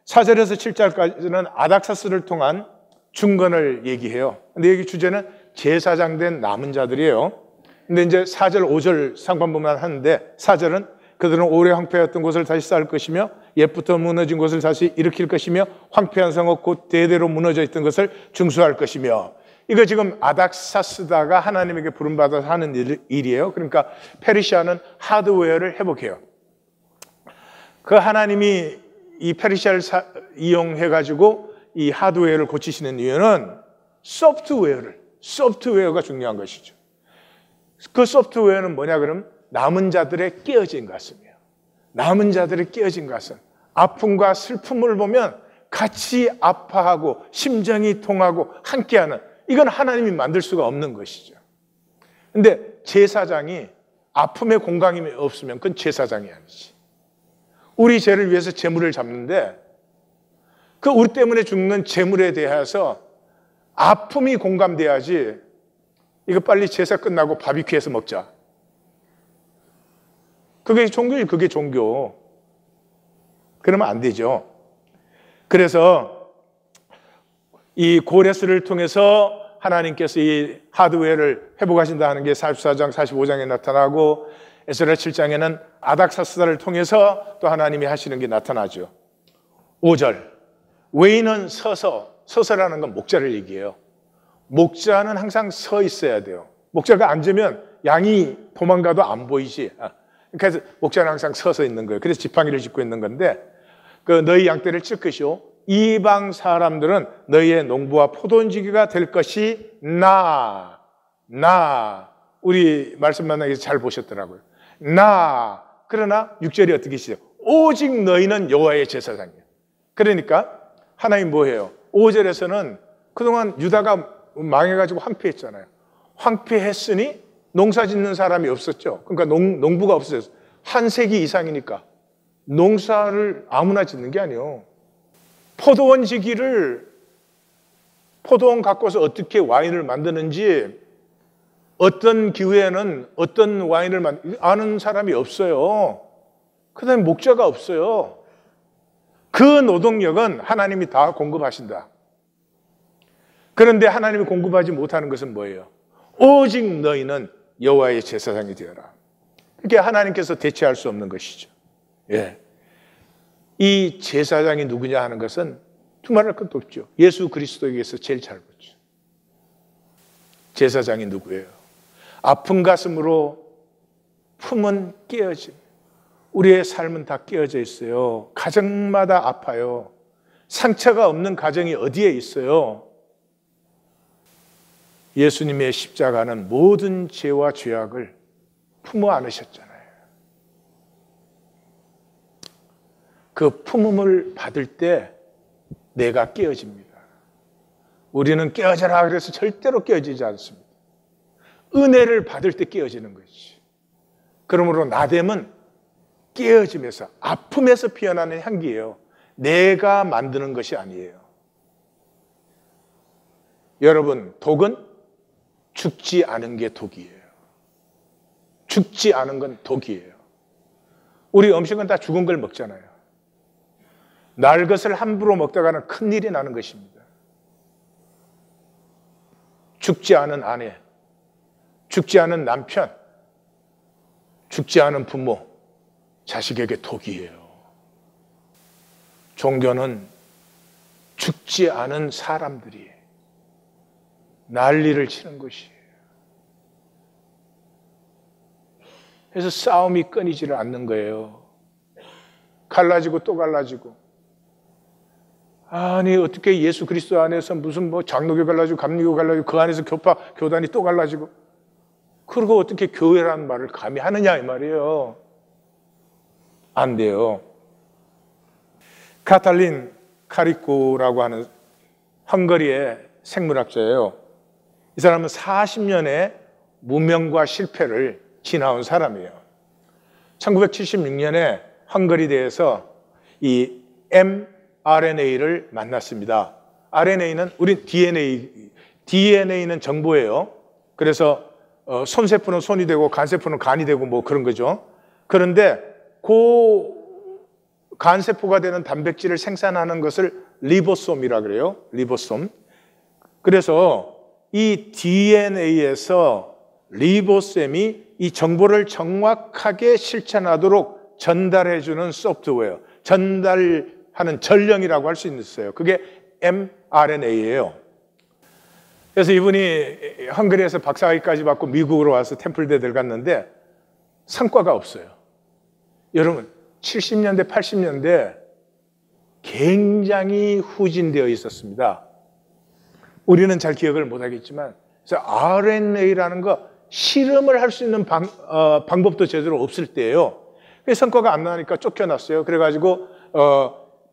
4절에서 7절까지는 아닥사스를 통한 중건을 얘기해요. 근데 여기 주제는 제사장 된 남은 자들이에요. 근데 이제 4절, 5절 상반부만 하는데 4절은 그들은 오래 황폐했던 곳을 다시 쌓을 것이며 옛부터 무너진 곳을 다시 일으킬 것이며 황폐한 성읍 곧 대대로 무너져 있던 것을 중수할 것이며, 이거 지금 아닥사스다가 하나님에게 부름받아서 하는 일이에요. 그러니까 페르시아는 하드웨어를 회복해요. 그 하나님이 이 페르시아를 이용해가지고 이 하드웨어를 고치시는 이유는 소프트웨어가 중요한 것이죠. 그 소프트웨어는 뭐냐 그러면 남은 자들의 깨어진 가슴이에요. 남은 자들의 깨어진 가슴. 아픔과 슬픔을 보면 같이 아파하고 심정이 통하고 함께하는, 이건 하나님이 만들 수가 없는 것이죠. 근데 제사장이 아픔의 공감이 없으면 그건 제사장이 아니지. 우리 죄를 위해서 제물을 잡는데 그 우리 때문에 죽는 제물에 대해서 아픔이 공감돼야지. 이거 빨리 제사 끝나고 바비큐해서 먹자. 그게 종교지, 그게 종교. 그러면 안 되죠. 그래서 이 고레스를 통해서 하나님께서 이 하드웨어를 회복하신다는 게 44장, 45장에 나타나고 에스라 7장에는 아닥사스다를 통해서 또 하나님이 하시는 게 나타나죠. 5절, 외인은 서서라는 건 목자를 얘기해요. 목자는 항상 서 있어야 돼요. 목자가 앉으면 양이 도망가도 안 보이지. 그래서 목자는 항상 서서 있는 거예요. 그래서 지팡이를 짚고 있는 건데, 그 너희 양떼를 찢으시오. 이방 사람들은 너희의 농부와 포도원지기가 될 것이 우리 말씀 만나기 잘 보셨더라고요. 그러나 6절이 어떻게 시죠? 오직 너희는 여호와의 제사장이에요. 그러니까 하나님 뭐해요? 5절에서는 그동안 유다가 망해가지고 황폐했잖아요. 황폐했으니 농사 짓는 사람이 없었죠. 그러니까 농부가 없었어요. 한 세기 이상이니까 농사를 아무나 짓는 게 아니에요. 포도원 지기를, 포도원 갖고서 어떻게 와인을 만드는지, 어떤 기후에는 어떤 와인을 아는 사람이 없어요. 그 다음에 목자가 없어요. 그 노동력은 하나님이 다 공급하신다. 그런데 하나님이 공급하지 못하는 것은 뭐예요? 오직 너희는 여호와의 제사장이 되어라. 그게 하나님께서 대체할 수 없는 것이죠. 예. 이 제사장이 누구냐 하는 것은 두말할 것도 없죠. 예수 그리스도에게서 제일 잘 보죠. 제사장이 누구예요? 아픈 가슴으로 품은 깨어짐. 우리의 삶은 다 깨어져 있어요. 가정마다 아파요. 상처가 없는 가정이 어디에 있어요? 예수님의 십자가는 모든 죄와 죄악을 품어 안으셨잖아요. 그 품음을 받을 때 내가 깨어집니다. 우리는 깨어져라 그래서 절대로 깨어지지 않습니다. 은혜를 받을 때 깨어지는 것이지. 그러므로 나됨은 깨어짐에서, 아픔에서 피어나는 향기예요. 내가 만드는 것이 아니에요. 여러분, 독은 죽지 않은 게 독이에요. 죽지 않은 건 독이에요. 우리 음식은 다 죽은 걸 먹잖아요. 날 것을 함부로 먹다가는 큰일이 나는 것입니다. 죽지 않은 아내, 죽지 않은 남편, 죽지 않은 부모, 자식에게 독이에요. 종교는 죽지 않은 사람들이 난리를 치는 것이에요. 그래서 싸움이 끊이지를 않는 거예요. 갈라지고 또 갈라지고. 아니 어떻게 예수 그리스도 안에서 무슨 장로교 갈라지고 감리교 갈라지고 그 안에서 교단이 또 갈라지고, 그리고 어떻게 교회라는 말을 감히 하느냐 이 말이에요. 안 돼요. 카탈린 카리코라고 하는 헝가리의 생물학자예요. 이 사람은 40년의 무명과 실패를 지나온 사람이에요. 1976년에 헝가리 대에서 이 mRNA를 만났습니다. RNA는 우리 DNA는 정보예요. 그래서 손세포는 손이 되고 간세포는 간이 되고 뭐 그런 거죠. 그런데 그 간세포가 되는 단백질을 생산하는 것을 리보솜이라 그래요. 리보솜. 그래서 이 DNA에서 리보솜이 이 정보를 정확하게 실천하도록 전달해주는 소프트웨어, 전달하는 전령이라고 할 수 있어요. 그게 mRNA예요. 그래서 이분이 헝가리에서 박사학위까지 받고 미국으로 와서 템플대 들어갔는데 성과가 없어요. 여러분 70년대, 80년대 굉장히 후진되어 있었습니다. 우리는 잘 기억을 못하겠지만 그래서 RNA라는 거 실험을 할 수 있는 방법도 제대로 없을 때예요. 그래서 성과가 안 나니까 쫓겨났어요. 그래가지고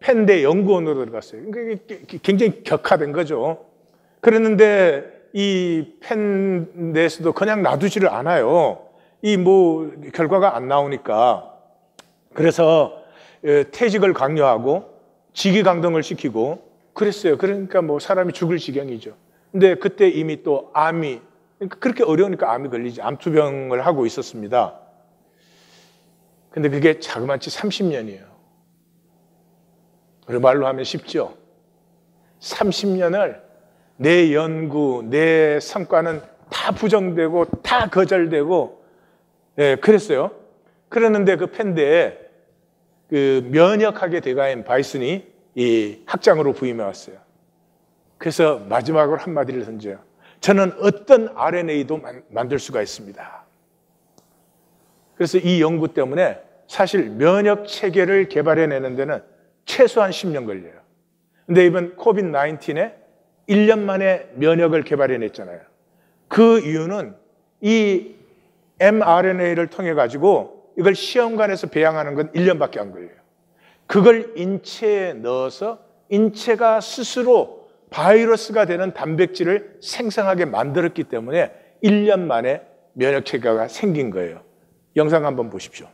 펜대 연구원으로 들어갔어요. 굉장히 격화된 거죠. 그랬는데 이 펜대에서도 그냥 놔두지를 않아요. 이 뭐 결과가 안 나오니까. 그래서 퇴직을 강요하고 직위강등을 시키고 그랬어요. 그러니까 뭐 사람이 죽을 지경이죠. 근데 그때 이미 또 암이, 그렇게 어려우니까 암이 걸리지, 암투병을 하고 있었습니다. 근데 그게 자그마치 30년이에요. 우리 말로 하면 쉽죠. 30년을 내 연구, 내 성과는 다 부정되고 다 거절되고, 그랬어요. 그랬는데 그 펜대에 그 면역학의 대가인 바이슨이 이 학장으로 부임해 왔어요. 그래서 마지막으로 한마디를 던져요. 저는 어떤 RNA도 만들 수가 있습니다. 그래서 이 연구 때문에 사실 면역 체계를 개발해내는 데는 최소한 10년 걸려요. 근데 이번 코비드-19에 1년 만에 면역을 개발해냈잖아요. 그 이유는 이 mRNA를 통해 가지고 이걸 시험관에서 배양하는 건 1년밖에 안 걸려요. 그걸 인체에 넣어서 인체가 스스로 바이러스가 되는 단백질을 생성하게 만들었기 때문에 1년 만에 면역체계가 생긴 거예요. 영상 한번 보십시오.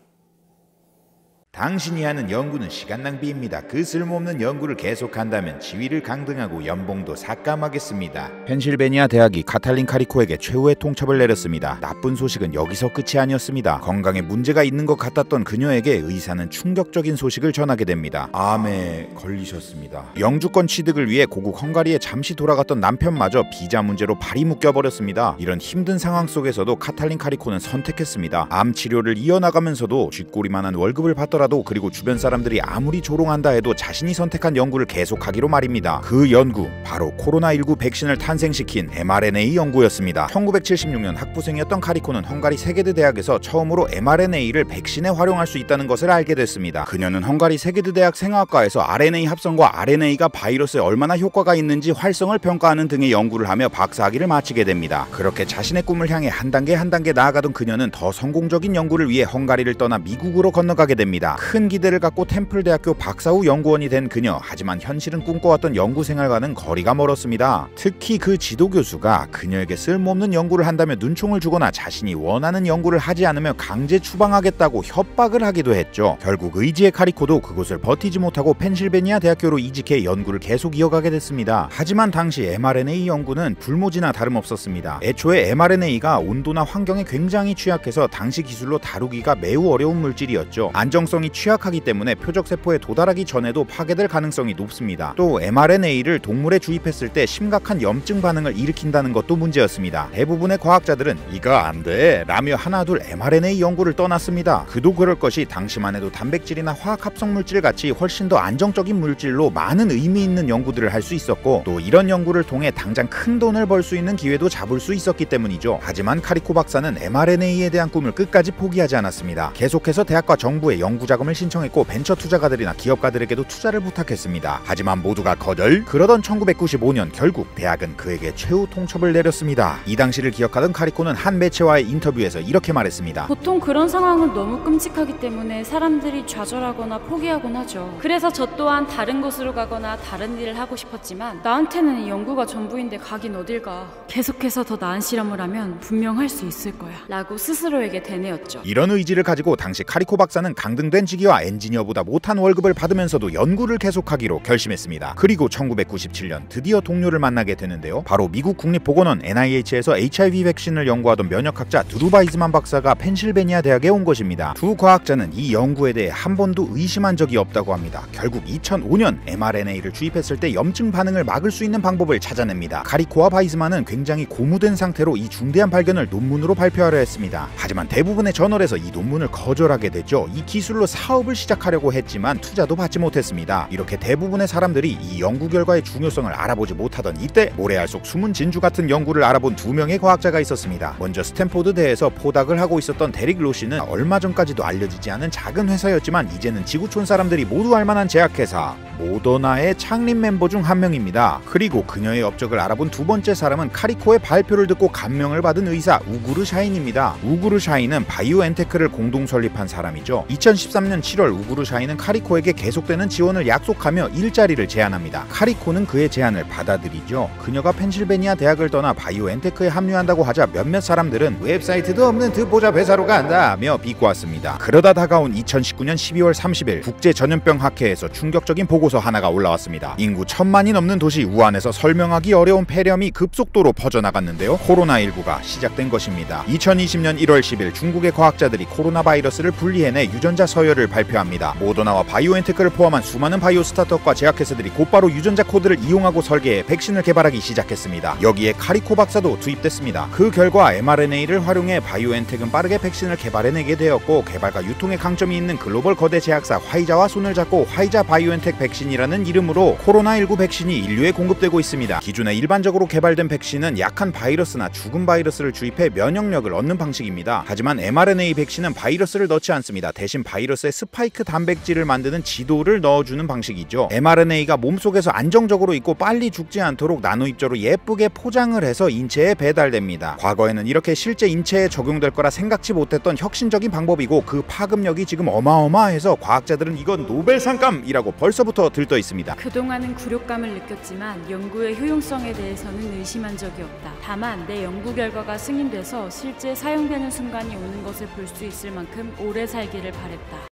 당신이 하는 연구는 시간 낭비입니다. 그 쓸모없는 연구를 계속한다면 지위를 강등하고 연봉도 삭감하겠습니다. 펜실베니아 대학이 카탈린 카리코에게 최후의 통첩을 내렸습니다. 나쁜 소식은 여기서 끝이 아니었습니다. 건강에 문제가 있는 것 같았던 그녀에게 의사는 충격적인 소식을 전하게 됩니다. 암에 걸리셨습니다. 영주권 취득을 위해 고국 헝가리에 잠시 돌아갔던 남편마저 비자 문제로 발이 묶여버렸습니다. 이런 힘든 상황 속에서도 카탈린 카리코는 선택했습니다. 암 치료를 이어나가면서도 쥐꼬리만한 월급을 받더라도 그리고 주변 사람들이 아무리 조롱한다 해도 자신이 선택한 연구를 계속하기로 말입니다. 그 연구 바로 코로나19 백신을 탄생시킨 mRNA 연구였습니다. 1976년 학부생이었던 카리코는 헝가리 세게드 대학에서 처음으로 mRNA를 백신에 활용할 수 있다는 것을 알게 됐습니다. 그녀는 헝가리 세게드 대학 생화학과에서 RNA 합성과 RNA가 바이러스에 얼마나 효과가 있는지 활성을 평가하는 등의 연구를 하며 박사학위를 마치게 됩니다. 그렇게 자신의 꿈을 향해 한 단계 나아가던 그녀는 더 성공적인 연구를 위해 헝가리를 떠나 미국으로 건너가게 됩니다. 큰 기대를 갖고 템플대학교 박사 후 연구원이 된 그녀. 하지만 현실은 꿈꿔왔던 연구 생활과는 거리가 멀었습니다. 특히 그 지도교수가 그녀에게 쓸모없는 연구를 한다며 눈총을 주거나 자신이 원하는 연구를 하지 않으며 강제 추방하겠다고 협박을 하기도 했죠. 결국 의지의 카리코도 그곳을 버티지 못하고 펜실베니아 대학교로 이직해 연구를 계속 이어가게 됐습니다. 하지만 당시 mRNA 연구는 불모지나 다름없었습니다. 애초에 mRNA가 온도나 환경에 굉장히 취약해서 당시 기술로 다루기가 매우 어려운 물질이었죠. 안정성이 취약하기 때문에 표적세포에 도달하기 전에도 파괴될 가능성이 높습니다. 또 mRNA를 동물에 주입했을 때 심각한 염증 반응을 일으킨다는 것도 문제였습니다. 대부분의 과학자들은 이거 안돼 라며 하나둘 mRNA 연구를 떠났습니다. 그도 그럴 것이 당시만 해도 단백질이나 화학 합성 물질 같이 훨씬 더 안정적인 물질로 많은 의미 있는 연구들을 할 수 있었고 또 이런 연구를 통해 당장 큰 돈을 벌 수 있는 기회도 잡을 수 있었기 때문이죠. 하지만 카리코 박사는 mRNA에 대한 꿈을 끝까지 포기하지 않았습니다. 계속해서 대학과 정부에 연구 자금을 신청했고 벤처 투자가들이나 기업가들에게도 투자를 부탁했습니다. 하지만 모두가 거절. 그러던 1995년 결국 대학은 그에게 최후 통첩을 내렸습니다. 이 당시를 기억하던 카리코는 한 매체와의 인터뷰에서 이렇게 말했습니다.
보통 그런 상황은 너무 끔찍하기 때문에 사람들이 좌절하거나 포기하곤 하죠. 그래서 저 또한 다른 곳으로 가거나 다른 일을 하고 싶었지만 나한테는 이 연구가 전부인데 가긴 어딜 가. 계속해서 더 나은 실험을 하면 분명 할 수 있을 거야 라고 스스로에게 되뇌었죠.
이런 의지를 가지고 당시 카리코 박사는 강등된 고무된 직위와 엔지니어보다 못한 월급을 받으면서도 연구를 계속하기로 결심했습니다. 그리고 1997년 드디어 동료를 만나게 되는데요. 바로 미국 국립보건원 NIH에서 HIV 백신을 연구하던 면역학자 드루 바이즈만 박사가 펜실베니아 대학에 온 것입니다. 두 과학자는 이 연구에 대해 한 번도 의심한 적이 없다고 합니다. 결국 2005년 mRNA를 주입했을 때 염증 반응을 막을 수 있는 방법을 찾아냅니다. 카리코와 바이즈만은 굉장히 고무된 상태로 이 중대한 발견을 논문으로 발표하려 했습니다. 하지만 대부분의 저널에서 이 논문을 거절하게 되죠. 이 기술로 사업을 시작하려고 했지만 투자도 받지 못했습니다. 이렇게 대부분의 사람들이 이 연구 결과의 중요성을 알아보지 못하던 이때 모래알 속 숨은 진주 같은 연구를 알아본 두 명의 과학자가 있었습니다. 먼저 스탠포드대에서 포닥을 하고 있었던 데릭 로시는 얼마 전까지도 알려지지 않은 작은 회사였지만 이제는 지구촌 사람들이 모두 알만한 제약회사 모더나의 창립 멤버 중 한 명입니다. 그리고 그녀의 업적을 알아본 두 번째 사람은 카리코의 발표를 듣고 감명을 받은 의사 우구르 샤인입니다. 우구르 샤인은 바이오엔테크를 공동 설립한 사람이죠. 2013년 7월 우구르 샤인은 카리코에게 계속되는 지원을 약속하며 일자리를 제안합니다. 카리코는 그의 제안을 받아들이죠. 그녀가 펜실베니아 대학을 떠나 바이오엔테크에 합류한다고 하자 몇몇 사람들은 웹사이트도 없는 듣보잡 회사로 간다며 비꼬았습니다. 그러다 다가온 2019년 12월 30일 국제전염병학회에서 충격적인 보고서 하나가 올라왔습니다. 인구 1000만이 넘는 도시 우한에서 설명하기 어려운 폐렴이 급속도로 퍼져나갔는데요. 코로나19가 시작된 것입니다. 2020년 1월 10일 중국의 과학자들이 코로나 바이러스를 분리해내 유전자 서열을 발표합니다. 모더나와 바이오엔테크를 포함한 수많은 바이오 스타트업과 제약회사들이 곧바로 유전자 코드를 이용하고 설계해 백신을 개발하기 시작했습니다. 여기에 카리코 박사도 투입됐습니다. 그 결과 mRNA를 활용해 바이오엔텍은 빠르게 백신을 개발해내게 되었고 개발과 유통에 강점이 있는 글로벌 거대 제약사 화이자와 손을 잡고 화이자 바이오엔텍 백신이라는 이름으로 코로나19 백신이 인류에 공급되고 있습니다. 기존에 일반적으로 개발된 백신은 약한 바이러스나 죽은 바이러스를 주입해 면역력을 얻는 방식입니다. 하지만 mRNA 백신은 바이러스를 넣지 않습니다. 대신 바이러스의 스파이크 단백질을 만드는 지도를 넣어주는 방식이죠. mRNA가 몸속에서 안정적으로 있고 빨리 죽지 않도록 나노입자로 예쁘게 포장을 해서 인체에 배달됩니다. 과거에는 이렇게 실제 인체에 적용될 거라 생각지 못했던 혁신적인 방법이고 그 파급력이 지금 어마어마해서 과학자들은 이건 노벨상감이라고 벌써부터 들떠 있습니다.
그동안은 굴욕감을 느꼈지만 연구의 효용성에 대해서는 의심한 적이 없다. 다만 내 연구 결과가 승인돼서 실제 사용되는 순간이 오는 것을 볼 수 있을 만큼 오래 살기를 바랬다.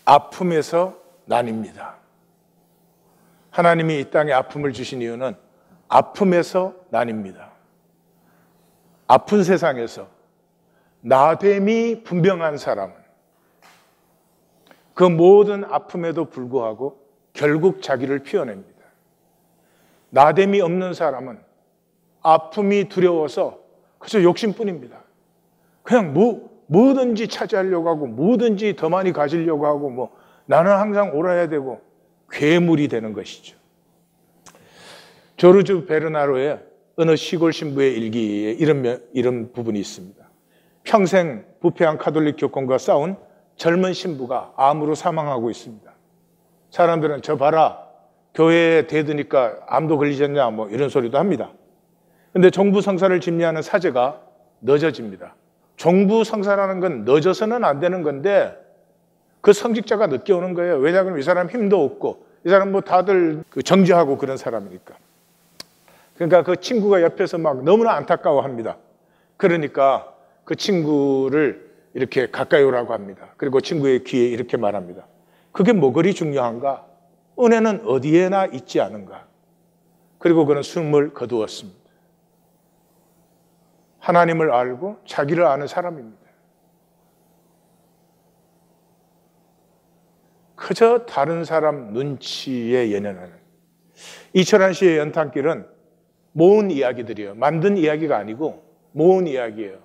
아픔에서 나뉩니다. 하나님이 이 땅에 아픔을 주신 이유는 아픔에서 나뉩니다. 아픈 세상에서 나됨이 분명한 사람은 그 모든 아픔에도 불구하고 결국 자기를 피워냅니다. 나됨이 없는 사람은 아픔이 두려워서 그저 욕심뿐입니다. 그냥 뭐든지 차지하려고 하고 뭐든지 더 많이 가지려고 하고 나는 항상 옳아야 되고 괴물이 되는 것이죠. 조르주 베르나로의 어느 시골 신부의 일기에 이런 부분이 있습니다. 평생 부패한 카톨릭 교권과 싸운 젊은 신부가 암으로 사망하고 있습니다. 사람들은 저 봐라, 교회에 대드니까 암도 걸리셨냐 이런 소리도 합니다. 근데 종부 성사를 집례하는 사제가 늦어집니다. 종부 성사라는 건 늦어서는 안 되는 건데 그 성직자가 늦게 오는 거예요. 왜냐하면 이 사람 힘도 없고 이 사람 다들 정죄하고 그런 사람이니까. 그러니까 그 친구가 옆에서 막 너무나 안타까워합니다. 그러니까 그 친구를 이렇게 가까이 오라고 합니다. 그리고 친구의 귀에 이렇게 말합니다. 그게 뭐 그리 중요한가? 은혜는 어디에나 있지 않은가? 그리고 그는 숨을 거두었습니다. 하나님을 알고 자기를 아는 사람입니다. 그저 다른 사람 눈치에 연연하는 이철환 씨의 연탄길은 모은 이야기들이에요. 만든 이야기가 아니고 모은 이야기예요.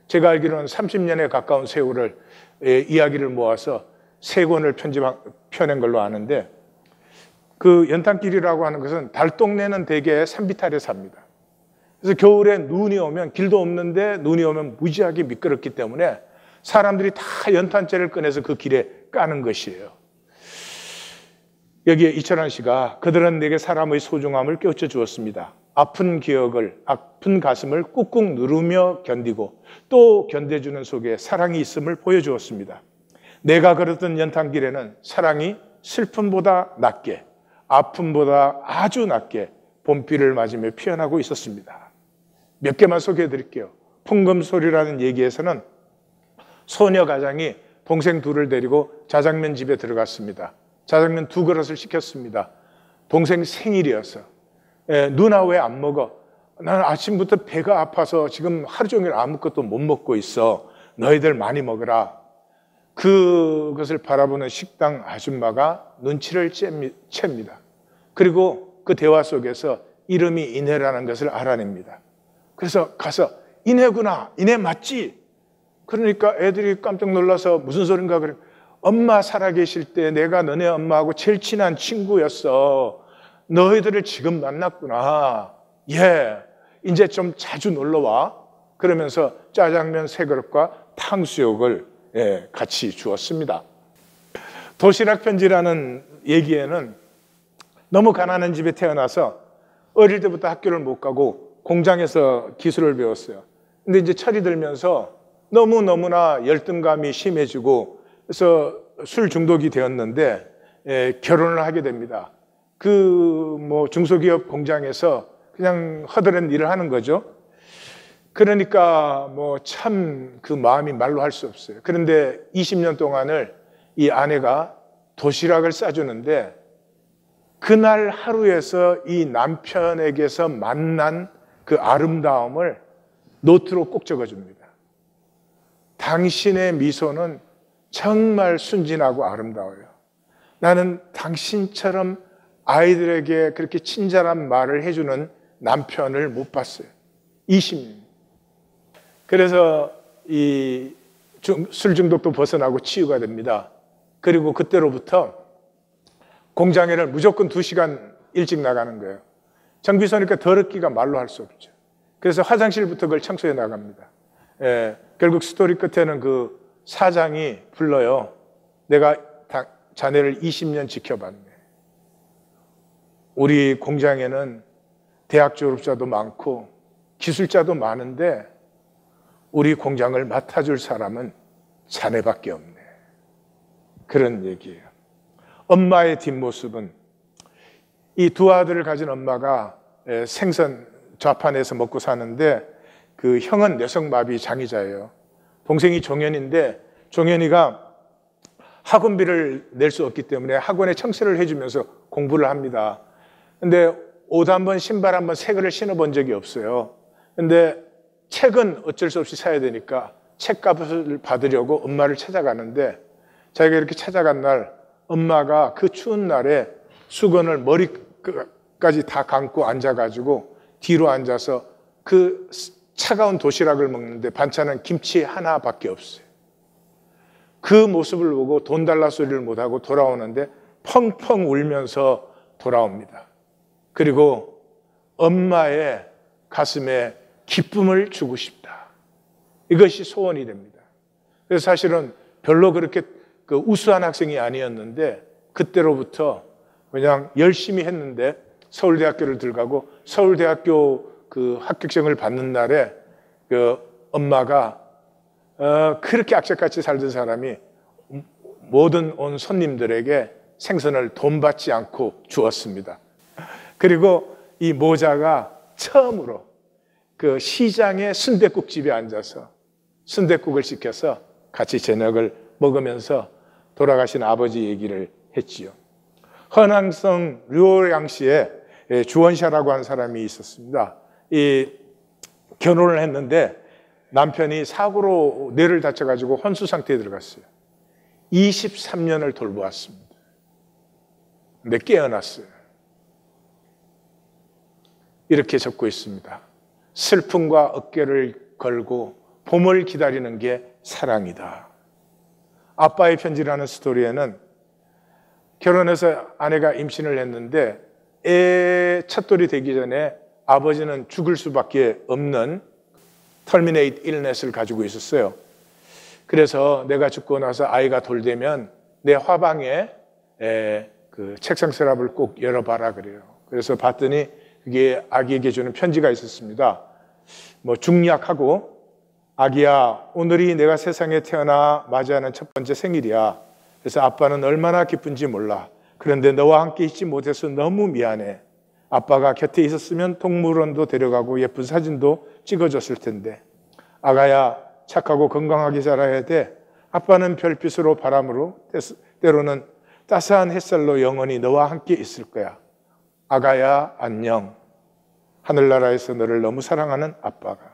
제가 알기로는 30년에 가까운 세월을 이야기를 모아서 3권을 펴낸 걸로 아는데 그 연탄길이라고 하는 것은 달동네는 대개 산비탈에 삽니다. 그래서 겨울에 눈이 오면 길도 없는데 눈이 오면 무지하게 미끄럽기 때문에 사람들이 다 연탄재를 꺼내서 그 길에 까는 것이에요. 여기에 이철환 씨가 그들은 내게 사람의 소중함을 깨우쳐 주었습니다. 아픈 기억을, 아픈 가슴을 꾹꾹 누르며 견디고 또 견뎌주는 속에 사랑이 있음을 보여주었습니다. 내가 걸었던 연탄길에는 사랑이 슬픔보다 낮게, 아픔보다 아주 낮게 봄비를 맞으며 피어나고 있었습니다. 몇 개만 소개해 드릴게요. 풍금소리라는 얘기에서는 소녀 가장이 동생 둘을 데리고 자장면 집에 들어갔습니다. 자장면 2그릇을 시켰습니다. 동생 생일이어서. 누나 왜 안 먹어? 나는 아침부터 배가 아파서 지금 하루 종일 아무것도 못 먹고 있어. 너희들 많이 먹으라. 그것을 바라보는 식당 아줌마가 눈치를 챕니다. 그리고 그 대화 속에서 이름이 이내라는 것을 알아냅니다. 그래서 가서 이내구나, 이내 맞지? 그러니까 애들이 깜짝 놀라서 무슨 소린가 그래. 엄마 살아계실 때 내가 너네 엄마하고 제일 친한 친구였어. 너희들을 지금 만났구나. 예, 이제 좀 자주 놀러와. 그러면서 짜장면 3그릇과 탕수육을 같이 주었습니다. 도시락 편지라는 얘기에는 너무 가난한 집에 태어나서 어릴 때부터 학교를 못 가고 공장에서 기술을 배웠어요. 근데 이제 철이 들면서 너무나 열등감이 심해지고 그래서 술 중독이 되었는데 결혼을 하게 됩니다. 중소기업 공장에서 그냥 허드렛 일을 하는 거죠. 그러니까 참 그 마음이 말로 할 수 없어요. 그런데 20년 동안을 이 아내가 도시락을 싸주는데 그날 하루에서 이 남편에게서 만난 그 아름다움을 노트로 꼭 적어줍니다. 당신의 미소는 정말 순진하고 아름다워요. 나는 당신처럼 아이들에게 그렇게 친절한 말을 해주는 남편을 못 봤어요. 20년. 그래서 이 술 중독도 벗어나고 치유가 됩니다. 그리고 그때로부터 공장에를 무조건 2시간 일찍 나가는 거예요. 정비소니까 더럽기가 말로 할 수 없죠. 그래서 화장실부터 그걸 청소해 나갑니다. 결국 스토리 끝에는 그 사장이 불러요. 내가 자네를 20년 지켜봤네. 우리 공장에는 대학 졸업자도 많고 기술자도 많은데 우리 공장을 맡아줄 사람은 자네밖에 없네. 그런 얘기예요. 엄마의 뒷모습은 이 2 아들을 가진 엄마가 생선 좌판에서 먹고 사는데 그 형은 뇌성마비 장애자예요. 동생이 종현인데 종현이가 학원비를 낼 수 없기 때문에 학원에 청소를 해주면서 공부를 합니다. 근데 옷 한 번, 신발 한 번 새 거를 신어본 적이 없어요. 근데 책은 어쩔 수 없이 사야 되니까 책값을 받으려고 엄마를 찾아가는데 자기가 이렇게 찾아간 날 엄마가 그 추운 날에 수건을 머리까지 다 감고 앉아가지고 뒤로 앉아서 그 차가운 도시락을 먹는데 반찬은 김치 하나밖에 없어요. 그 모습을 보고 돈 달라 소리를 못하고 돌아오는데 펑펑 울면서 돌아옵니다. 그리고 엄마의 가슴에 기쁨을 주고 싶다. 이것이 소원이 됩니다. 그래서 사실은 별로 그렇게 우수한 학생이 아니었는데 그때로부터 그냥 열심히 했는데 서울대학교를 들어가고 서울대학교 그 합격증을 받는 날에 그 엄마가 그렇게 악착같이 살던 사람이 모든 온 손님들에게 생선을 돈 받지 않고 주었습니다. 그리고 이 모자가 처음으로 그 시장의 순댓국집에 앉아서 순댓국을 시켜서 같이 저녁을 먹으면서 돌아가신 아버지 얘기를 했지요. 허낭성 류오양시에 주원샤라고 하는 사람이 있었습니다. 이 결혼을 했는데 남편이 사고로 뇌를 다쳐가지고 혼수 상태에 들어갔어요. 23년을 돌보았습니다. 근데 깨어났어요. 이렇게 적고 있습니다. 슬픔과 어깨를 걸고 봄을 기다리는 게 사랑이다. 아빠의 편지라는 스토리에는 결혼해서 아내가 임신을 했는데 애 첫돌이 되기 전에 아버지는 죽을 수밖에 없는 terminate illness를 가지고 있었어요. 그래서 내가 죽고 나서 아이가 돌되면 내 화방에 그 책상 서랍을 꼭 열어봐라 그래요. 그래서 봤더니 그게 아기에게 주는 편지가 있었습니다. 중약하고 아기야, 오늘이 내가 세상에 태어나 맞이하는 첫 번째 생일이야. 그래서 아빠는 얼마나 기쁜지 몰라. 그런데 너와 함께 있지 못해서 너무 미안해. 아빠가 곁에 있었으면 동물원도 데려가고 예쁜 사진도 찍어줬을 텐데. 아가야, 착하고 건강하게 자라야 돼. 아빠는 별빛으로 바람으로 때로는 따스한 햇살로 영원히 너와 함께 있을 거야. 아가야 안녕. 하늘나라에서 너를 너무 사랑하는 아빠가.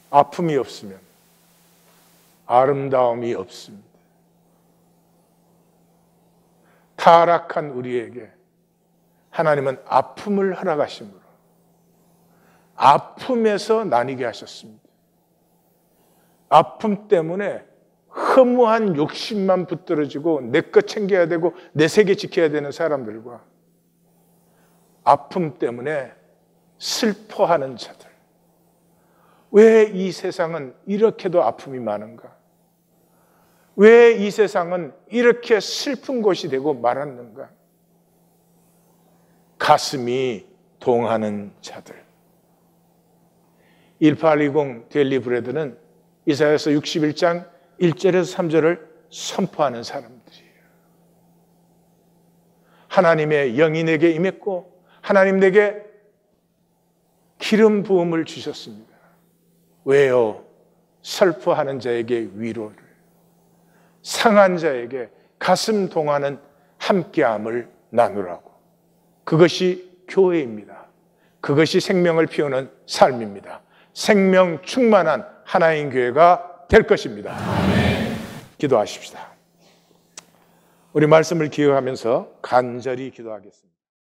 아픔이 없으면 아름다움이 없습니다. 타락한 우리에게 하나님은 아픔을 허락하심으로 아픔에서 나뉘게 하셨습니다. 아픔 때문에 허무한 욕심만 붙들어지고 내 것 챙겨야 되고 내 세계 지켜야 되는 사람들과 아픔 때문에 슬퍼하는 자들. 왜 이 세상은 이렇게도 아픔이 많은가? 왜 이 세상은 이렇게 슬픈 곳이 되고 말았는가? 가슴이 동하는 자들. 1820 데일리 브레드는 이사야서 61장 1절에서 3절을 선포하는 사람들이에요. 하나님의 영이 내게 임했고 하나님 내게 기름 부음을 주셨습니다. 왜요? 슬퍼하는 자에게 위로를, 상한 자에게 가슴 동하는 함께함을 나누라고. 그것이 교회입니다. 그것이 생명을 피우는 삶입니다. 생명 충만한 하나인 교회가 될 것입니다. 아멘. 기도하십시다. 우리 말씀을 기억하면서 간절히 기도하겠습니다.